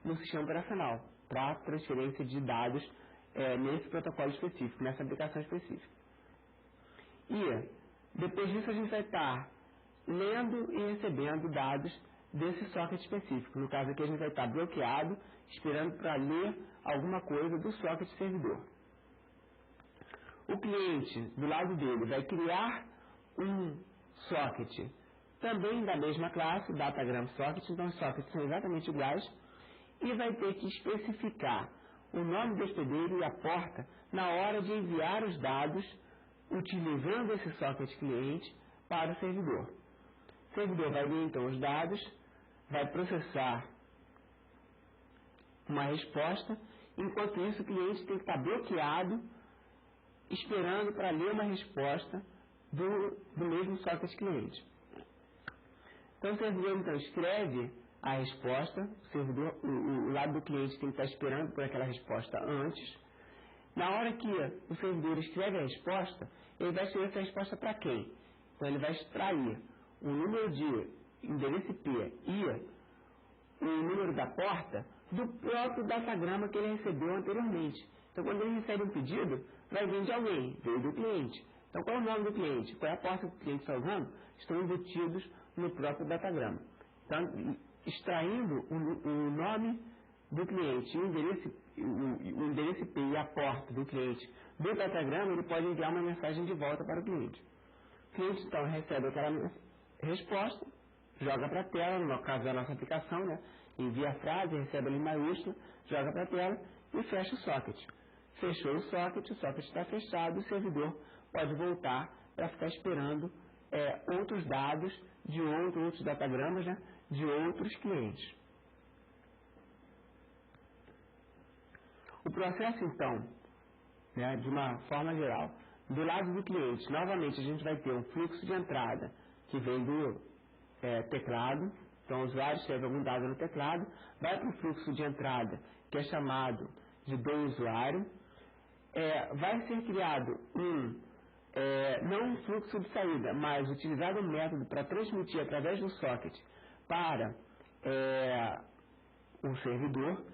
no sistema operacional para transferência de dados nesse protocolo específico, nessa aplicação específica. E depois disso a gente vai estar lendo e recebendo dados desse socket específico. No caso aqui a gente vai estar bloqueado, esperando para ler alguma coisa do socket servidor. O cliente, do lado dele, vai criar um socket também da mesma classe, Datagram Socket, então os sockets são exatamente iguais, e vai ter que especificar o nome do hospedeiro e a porta na hora de enviar os dados utilizando esse socket cliente para o servidor. O servidor vai ler então os dados, vai processar uma resposta, enquanto isso o cliente tem que estar bloqueado, esperando para ler uma resposta do mesmo socket cliente. Então o servidor então escreve a resposta, o lado do cliente tem que estar esperando por aquela resposta antes. Na hora que o servidor escreve a resposta, ele vai escrever essa resposta para quem? Então ele vai extrair o número de endereço IP e o número da porta do próprio datagrama que ele recebeu anteriormente. Então quando ele recebe um pedido, vai vir de alguém, veio do cliente. Então qual é o nome do cliente? Qual é a porta que o cliente está usando? Estão embutidos no próprio datagrama. Então, extraindo o nome do cliente, o endereço IP e a porta do cliente do datagrama, ele pode enviar uma mensagem de volta para o cliente. O cliente então recebe aquela resposta, joga para a tela, no caso da nossa aplicação, né? Envia a frase, recebe ali em maiúscula, joga para a tela e fecha o socket. Fechou o socket está fechado, o servidor pode voltar para ficar esperando outros dados de outros datagramas, né? De outros clientes. O processo, então, né, de uma forma geral, do lado do cliente, novamente a gente vai ter um fluxo de entrada que vem do teclado. Então o usuário escreve algum dado no teclado, vai para o fluxo de entrada que é chamado de do usuário, vai ser criado não um fluxo de saída, mas utilizado um método para transmitir através do socket para o servidor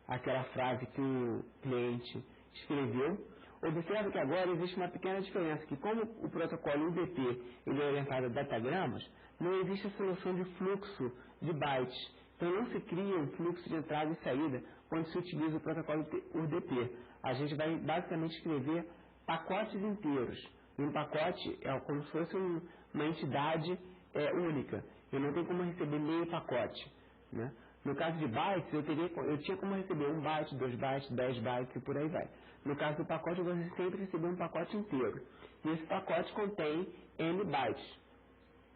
aquela frase que o cliente escreveu. Observe que agora existe uma pequena diferença, que como o protocolo UDP ele é orientado a datagramas, não existe a solução de fluxo de bytes. Então não se cria um fluxo de entrada e saída quando se utiliza o protocolo UDP. A gente vai basicamente escrever pacotes inteiros. E um pacote é como se fosse uma entidade única. Eu não tenho como receber meio pacote, né? No caso de bytes, eu tinha como receber 1 byte, 2 bytes, 10 bytes e por aí vai. No caso do pacote, eu vou sempre receber um pacote inteiro. E esse pacote contém N bytes,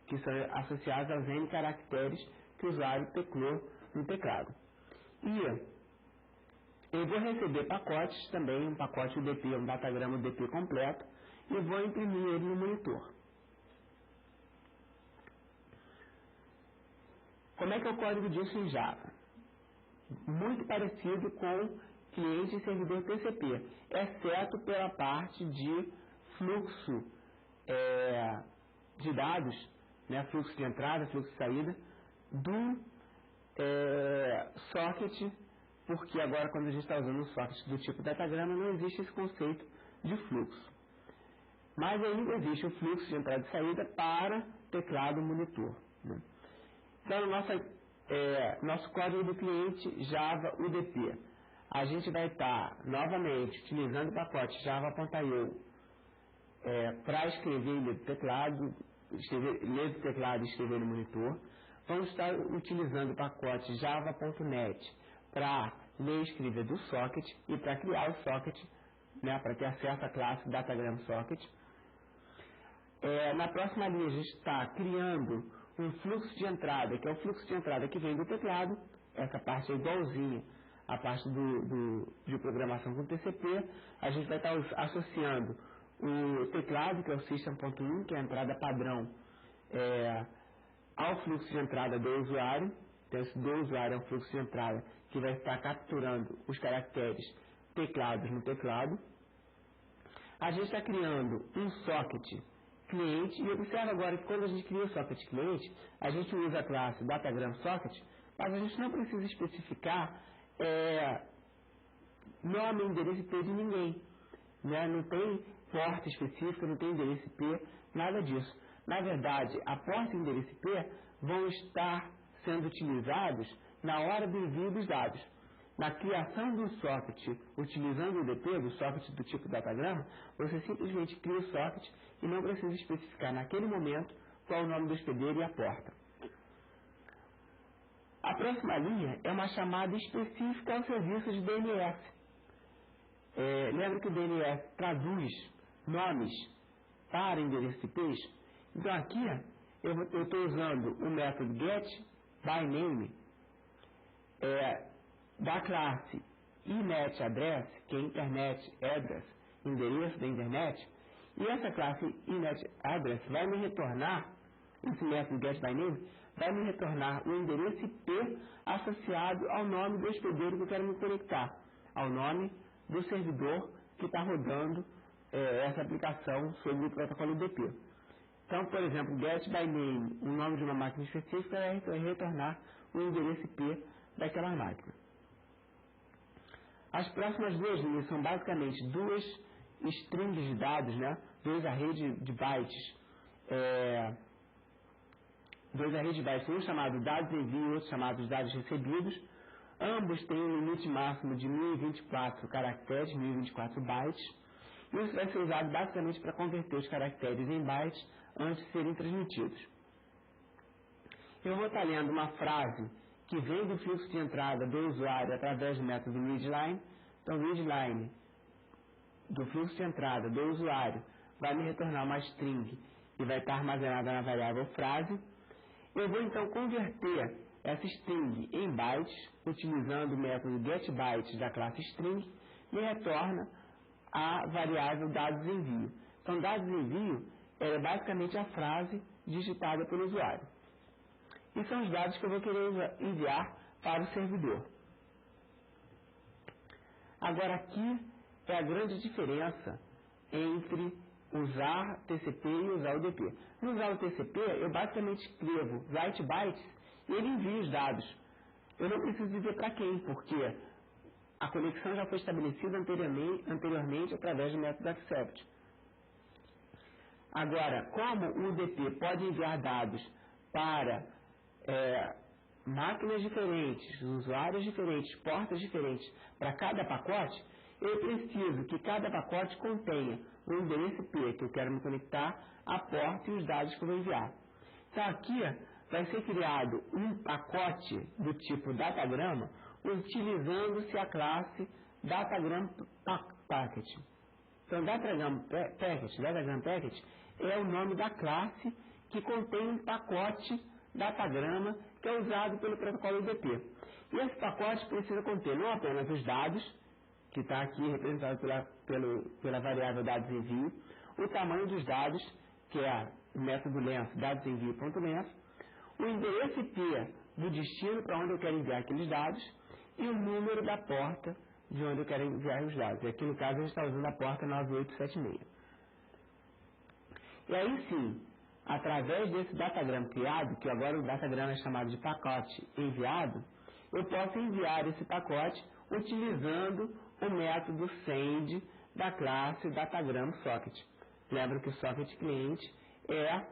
que são associados aos N caracteres que o usuário teclou no teclado. E eu vou receber pacotes também, um pacote UDP, um datagrama UDP completo, e vou imprimir ele no monitor. Como é que é o código disso em Java? Muito parecido com cliente e servidor TCP, exceto pela parte de fluxo de dados, né, fluxo de entrada, fluxo de saída, do socket, porque agora quando a gente está usando um socket do tipo datagrama não existe esse conceito de fluxo. Mas ainda existe o fluxo de entrada e saída para teclado monitor, né? Então, nosso código do cliente Java UDP. A gente vai estar, novamente, utilizando o pacote java.io para escrever e ler do teclado, ler do teclado e escrever no monitor. Vamos estar utilizando o pacote java.net para ler e escrever do socket e para criar o socket, né, para ter acesso à classe Datagram Socket. Na próxima linha a gente está criando um fluxo de entrada, que é o fluxo de entrada que vem do teclado. Essa parte é igualzinha à parte de programação com TCP. A gente vai estar associando o teclado, que é o system.in, que é a entrada padrão, ao fluxo de entrada do usuário. Então esse do usuário é um fluxo de entrada que vai estar capturando os caracteres teclados no teclado. A gente está criando um socket cliente, e observa agora que quando a gente cria o socket cliente, a gente usa a classe Datagram Socket, mas a gente não precisa especificar nome e endereço IP de ninguém, né? Não tem porta específica, não tem endereço IP, nada disso. Na verdade, a porta e endereço IP vão estar sendo utilizados na hora do envio dos dados. Na criação do socket, utilizando o UDP, do socket do tipo datagrama, você simplesmente cria o socket e não precisa especificar naquele momento qual o nome do hospedeiro e a porta. A próxima linha é uma chamada específica ao serviço de DNS. Lembra que o DNS traduz nomes para endereços IPs? Então aqui eu estou usando o método getByName da classe INET-ADDRESS, que é Internet Address, endereço da internet, e essa classe INET-ADDRESS vai me retornar, esse método getByName, vai me retornar o endereço IP associado ao nome do hospedeiro que eu quero me conectar, ao nome do servidor que está rodando essa aplicação sobre o protocolo UDP. Então, por exemplo, getByName, o nome de uma máquina específica, vai retornar o endereço IP daquela máquina. As próximas duas linhas são basicamente duas strings de dados, né? Dois arrays de bytes. Dois arrays de bytes, um chamado dados envio e outro chamado dados recebidos. Ambos têm um limite máximo de 1024 caracteres, 1024 bytes. Isso vai ser usado basicamente para converter os caracteres em bytes antes de serem transmitidos. Eu vou estar lendo uma frase que vem do fluxo de entrada do usuário através do método readLine. Então, readLine do fluxo de entrada do usuário vai me retornar uma string e vai estar armazenada na variável frase. Eu vou então converter essa string em bytes, utilizando o método getBytes da classe string, e retorna a variável dados envio. Então, dados envio é basicamente a frase digitada pelo usuário. E são os dados que eu vou querer enviar para o servidor. Agora aqui é a grande diferença entre usar TCP e usar UDP. No usar o TCP, eu basicamente escrevo write bytes e ele envia os dados. Eu não preciso dizer para quem, porque a conexão já foi estabelecida anteriormente através do método accept. Agora, como o UDP pode enviar dados para máquinas diferentes, usuários diferentes, portas diferentes para cada pacote, eu preciso que cada pacote contenha o endereço IP que eu quero me conectar, a porta e os dados que eu vou enviar. Então aqui vai ser criado um pacote do tipo datagrama, utilizando-se a classe datagram packet. Então, datagram packet é o nome da classe que contém um pacote datagrama que é usado pelo protocolo UDP. E esse pacote precisa conter não apenas os dados, que está aqui representado pela variável dados envio, o tamanho dos dados, que é o método length, dados envio.length, o endereço IP do destino para onde eu quero enviar aqueles dados e o número da porta de onde eu quero enviar os dados. E aqui no caso a gente está usando a porta 9876. E aí sim, através desse datagrama criado, que agora o datagrama é chamado de pacote enviado, eu posso enviar esse pacote utilizando o método send da classe datagram socket. Lembra que o socket cliente é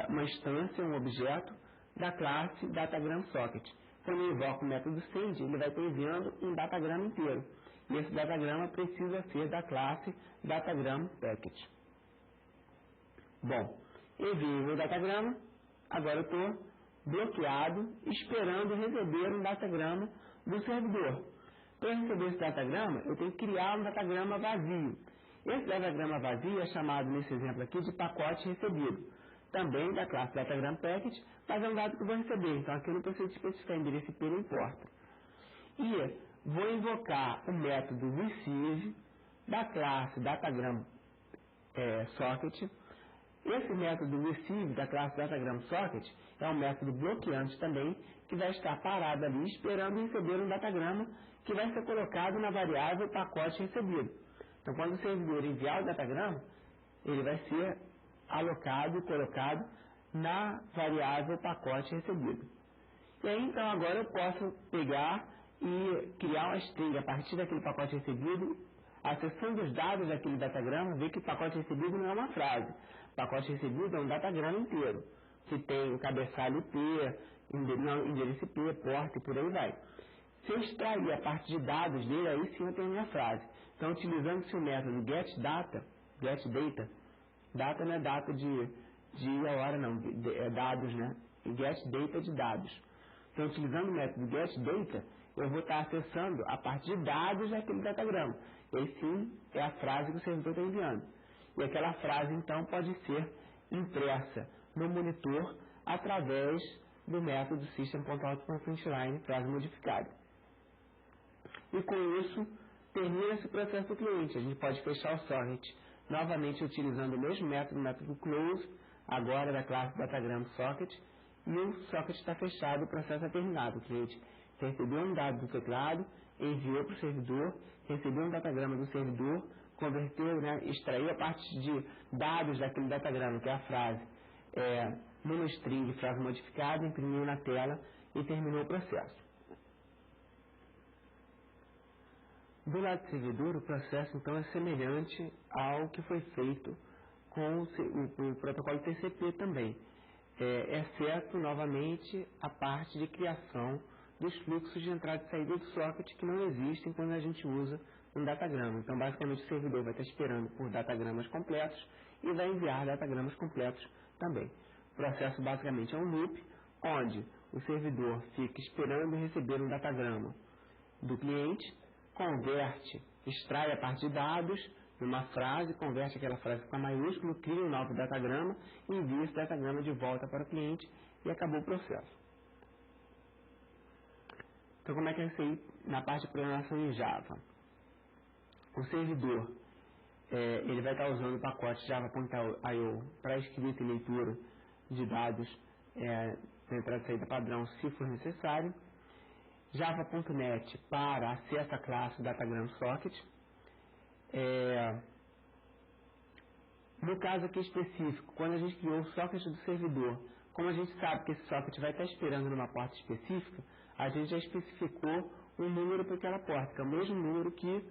uma instância, um objeto da classe datagram socket. Quando eu invoco o método send, ele vai estar enviando um datagrama inteiro. E esse datagrama precisa ser da classe datagram packet. Bom, envio o meu datagrama, agora eu estou bloqueado, esperando receber um datagrama do servidor. Para receber esse datagrama, eu tenho que criar um datagrama vazio. Esse datagrama vazio é chamado, nesse exemplo aqui, de pacote recebido. Também da classe datagram packet, mas é um dado que eu vou receber. Então aqui eu não preciso especificar endereço IP, não importa. E vou invocar o método receive da classe datagram socket. Esse método receive da classe datagram socket é um método bloqueante também, que vai estar parado ali esperando receber um datagrama que vai ser colocado na variável pacote recebido. Então, quando o servidor enviar o datagrama, ele vai ser alocado e colocado na variável pacote recebido. E aí, então, agora eu posso pegar e criar uma string a partir daquele pacote recebido, acessando os dados daquele datagrama, ver que o pacote recebido não é uma frase. O pacote recebido é um datagrama inteiro, que tem o cabeçalho IP, endereço IP, porta e por aí vai. Se eu extrair a parte de dados dele, aí sim eu tenho a minha frase. Então, utilizando-se o método getData, data não é data de dia, hora não, é dados, né? E getData de dados. Então, utilizando o método getData, eu vou estar acessando a parte de dados daquele datagrama. Esse sim é a frase que o servidor está enviando. E aquela frase, então, pode ser impressa no monitor através do método system.out.println, frase modificada. E com isso, termina esse processo do cliente. A gente pode fechar o socket novamente utilizando o mesmo método, o método close, agora da classe datagram socket, e o socket está fechado, o processo é terminado. O cliente recebeu um dado do teclado, enviou para o servidor, recebeu um datagrama do servidor, converteu, né, extraiu a parte de dados daquele datagrama, que é a frase, monostring, frase modificada, imprimiu na tela e terminou o processo. Do lado do servidor, o processo então é semelhante ao que foi feito com o protocolo TCP também, exceto novamente a parte de criação dos fluxos de entrada e saída do socket que não existem quando a gente usa um datagrama. Então, basicamente, o servidor vai estar esperando por datagramas completos e vai enviar datagramas completos também. O processo basicamente é um loop, onde o servidor fica esperando receber um datagrama do cliente, converte, extrai a parte de dados numa frase, converte aquela frase para maiúsculo, cria um novo datagrama e envia esse datagrama de volta para o cliente e acabou o processo. Então, como é que é isso aí na parte de programação em Java? O servidor, ele vai estar usando o pacote java.io para escrita e leitura de dados da entrada e saída padrão, se for necessário. Java.net para acesso à classe datagram socket. No caso aqui específico, quando a gente criou o socket do servidor, como a gente sabe que esse socket vai estar esperando numa porta específica, a gente já especificou um número para aquela porta, que é o mesmo número que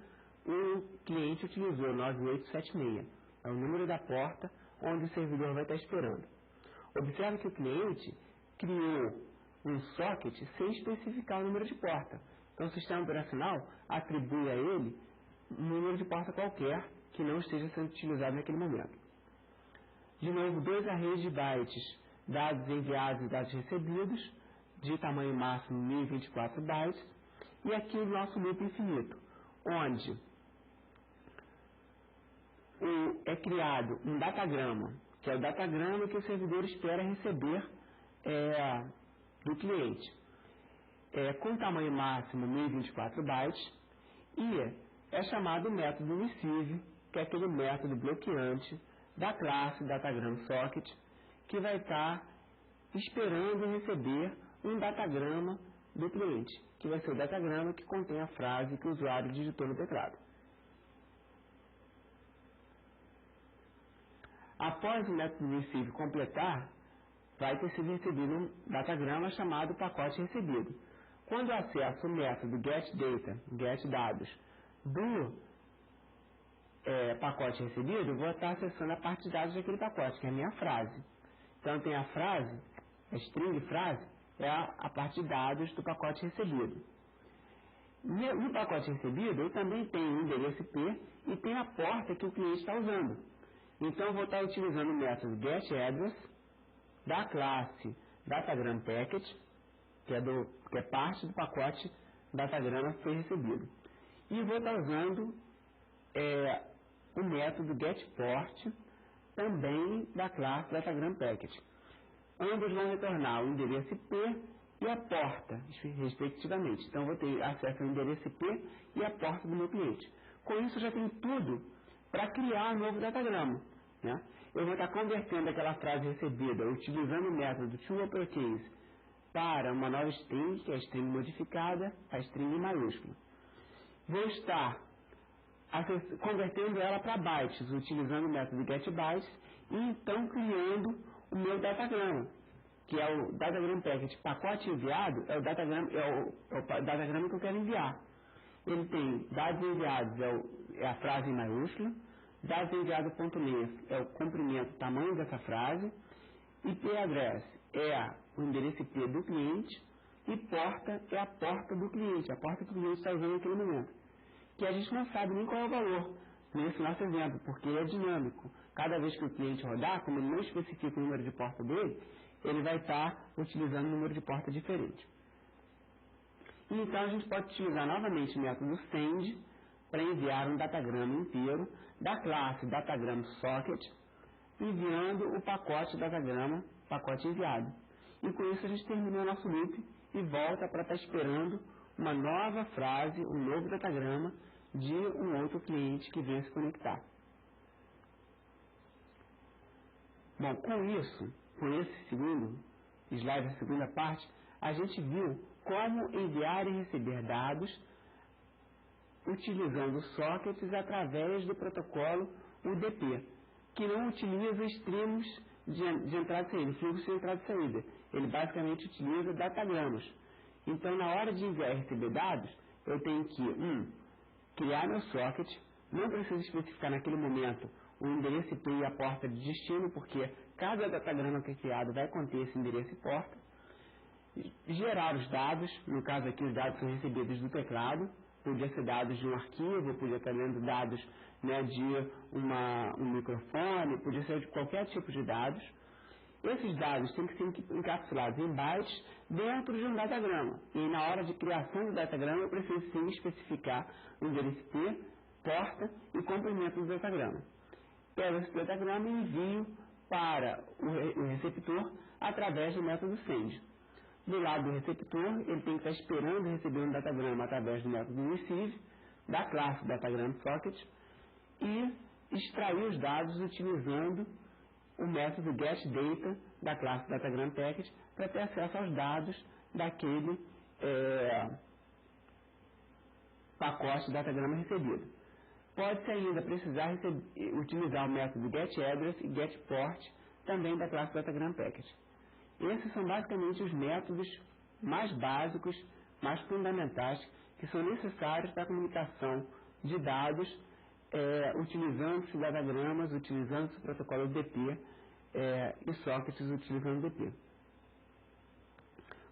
o cliente utilizou, 9876. É o número da porta onde o servidor vai estar esperando. Observe que o cliente criou um socket sem especificar o número de porta. Então, o sistema operacional atribui a ele um número de porta qualquer que não esteja sendo utilizado naquele momento. De novo, 2 arrays de bytes dados enviados e dados recebidos, de tamanho máximo 1024 bytes, e aqui o nosso loop infinito, onde é criado um datagrama, que é o datagrama que o servidor espera receber do cliente, com tamanho máximo 1024 bytes, e é chamado o método receive, que é aquele método bloqueante da classe DatagramSocket, que vai estar esperando receber um datagrama do cliente, que vai ser o datagrama que contém a frase que o usuário digitou no teclado. Após o método receive completar, vai ter sido recebido um datagrama chamado pacote recebido. Quando eu acesso o método getData, getDados, do pacote recebido, eu vou estar acessando a parte de dados daquele pacote, que é a minha frase. Então tem a frase, a string frase, é a parte de dados do pacote recebido. No pacote recebido, eu também tenho o endereço IP e tem a porta que o cliente está usando. Então eu vou estar utilizando o método getAddress da classe DatagramPackage, que é parte do pacote Datagrama que foi recebido. E vou estar usando o método getPort, também da classe DatagramPackage. Ambos vão retornar o endereço IP e a porta, respectivamente. Então, eu vou ter acesso ao endereço IP e a porta do meu cliente. Com isso, eu já tenho tudo para criar um novo datagrama, né? Eu vou estar convertendo aquela frase recebida, utilizando o método toUpperCase, para uma nova string, que é a string modificada, a string em maiúsculo. Vou estar convertendo ela para bytes, utilizando o método getBytes, e então criando o meu datagrama, que é o DatagramPackage pacote enviado, é o datagrama que eu quero enviar. Ele tem dados enviados, é a frase em maiúsculo, dados enviados.length é o comprimento, o tamanho dessa frase, IP address é o endereço IP do cliente, e porta é a porta do cliente, a porta que o cliente está usando naquele momento, que a gente não sabe nem qual é o valor nesse nosso exemplo, porque ele é dinâmico. Cada vez que o cliente rodar, como ele não especifica o número de porta dele, ele vai estar utilizando um número de porta diferente. E então a gente pode utilizar novamente o método send para enviar um datagrama inteiro da classe DatagramSocket, enviando o pacote datagrama, pacote enviado. E com isso a gente termina o nosso loop e volta para estar esperando uma nova frase, um novo datagrama de um outro cliente que venha se conectar. Bom, com isso, com esse segundo slide, a segunda parte, a gente viu como enviar e receber dados utilizando sockets através do protocolo UDP, que não utiliza extremos de entrada e saída, fluxo de entrada e saída. Ele basicamente utiliza datagramas. Então, na hora de enviar e receber dados, eu tenho que, criar meu socket, não preciso especificar naquele momento o endereço IP e a porta de destino, porque cada datagrama que é criado vai conter esse endereço e porta. Gerar os dados, no caso aqui os dados são recebidos do teclado, podia ser dados de um arquivo, podia estar lendo dados, né, de um microfone, podia ser de qualquer tipo de dados. Esses dados têm que ser encapsulados em bytes dentro de um datagrama. E na hora de criação do datagrama eu preciso sim especificar o endereço IP, porta e comprimento do datagrama. Pego esse datagrama e envio para o receptor através do método send. Do lado do receptor, ele tem que estar esperando receber um datagrama através do método receive, da classe DatagramSocket, e extrair os dados utilizando o método getData da classe DatagramPackage para ter acesso aos dados daquele pacote datagrama recebido. Pode-se ainda precisar utilizar o método getAddress e getPort também da classe DatagramPackage. Esses são basicamente os métodos mais básicos, mais fundamentais, que são necessários para a comunicação de dados, utilizando-se datagramas, utilizando-se o protocolo UDP e sockets utilizando UDP.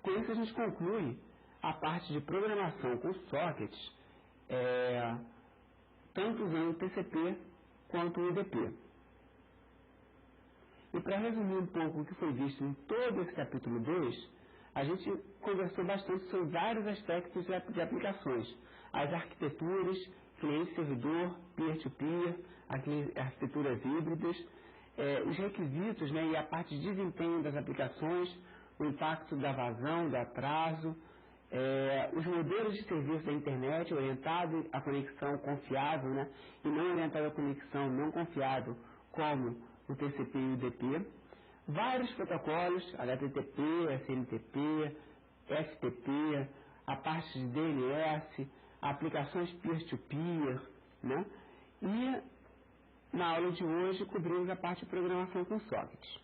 Com isso a gente conclui a parte de programação com sockets, tanto usando o TCP quanto o UDP. E para resumir um pouco o que foi visto em todo esse capítulo 2, a gente conversou bastante sobre vários aspectos de aplicações. As arquiteturas, cliente-servidor, peer-to-peer, arquiteturas híbridas, os requisitos, né, e a parte de desempenho das aplicações, o impacto da vazão, do atraso, os modelos de serviço da internet orientado à conexão confiável, né, e não orientado à conexão não confiável, como o TCP e o UDP, vários protocolos, HTTP, SMTP, FTP, a parte de DNS, aplicações peer-to-peer, né, e na aula de hoje cobrimos a parte de programação com sockets.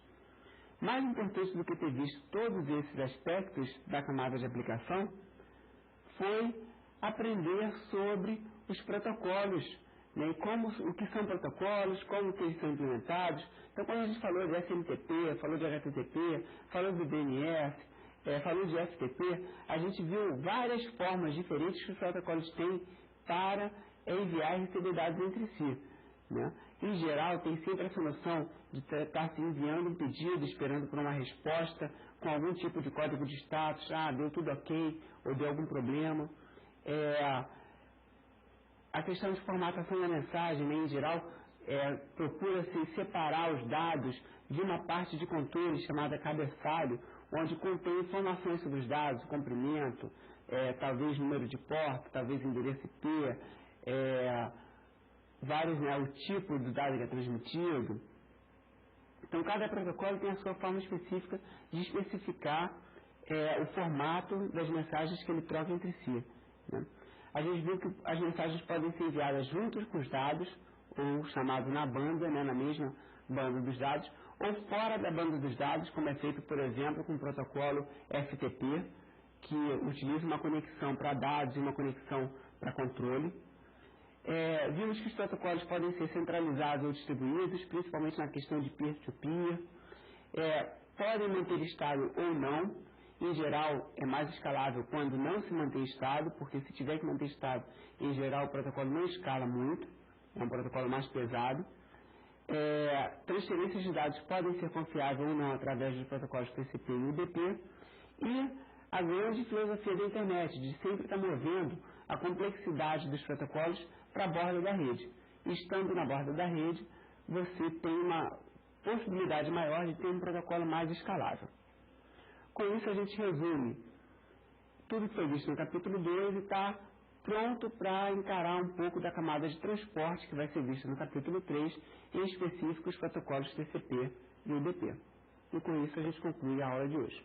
Mais importante do que ter visto todos esses aspectos da camada de aplicação foi aprender sobre os protocolos, né, e o que são protocolos, como que eles são implementados. Então, quando a gente falou de SMTP, falou de HTTP, falou do DNS, falou de FTP, a gente viu várias formas diferentes que os protocolos têm para enviar e receber dados entre si, né? Em geral, tem sempre essa noção de estar se enviando um pedido, esperando por uma resposta, com algum tipo de código de status, deu tudo ok, ou deu algum problema. A questão de formatação da mensagem, né, em geral, procura-se separar os dados de uma parte de controle chamada cabeçalho, onde contém informações sobre os dados, o comprimento, talvez número de porta, talvez endereço IP, vários, né, o tipo do dado que é transmitido. Então, cada protocolo tem a sua forma específica de especificar o formato das mensagens que ele troca entre si, né? A gente viu que as mensagens podem ser enviadas juntos com os dados, ou chamado na banda, né, na mesma banda dos dados, ou fora da banda dos dados, como é feito, por exemplo, com o protocolo FTP, que utiliza uma conexão para dados e uma conexão para controle. Vimos que os protocolos podem ser centralizados ou distribuídos, principalmente na questão de peer-to-peer. Podem manter estado ou não. Em geral, é mais escalável quando não se mantém estado, porque se tiver que manter estado, em geral, o protocolo não escala muito, é um protocolo mais pesado. Transferências de dados podem ser confiáveis ou não através dos protocolos TCP e UDP. E a grande filosofia da internet, de sempre estar movendo a complexidade dos protocolos para a borda da rede. E estando na borda da rede, você tem uma possibilidade maior de ter um protocolo mais escalável. Com isso, a gente resume tudo que foi visto no capítulo 2 e está pronto para encarar um pouco da camada de transporte que vai ser vista no capítulo 3, em específico os protocolos TCP e UDP. E com isso, a gente conclui a aula de hoje.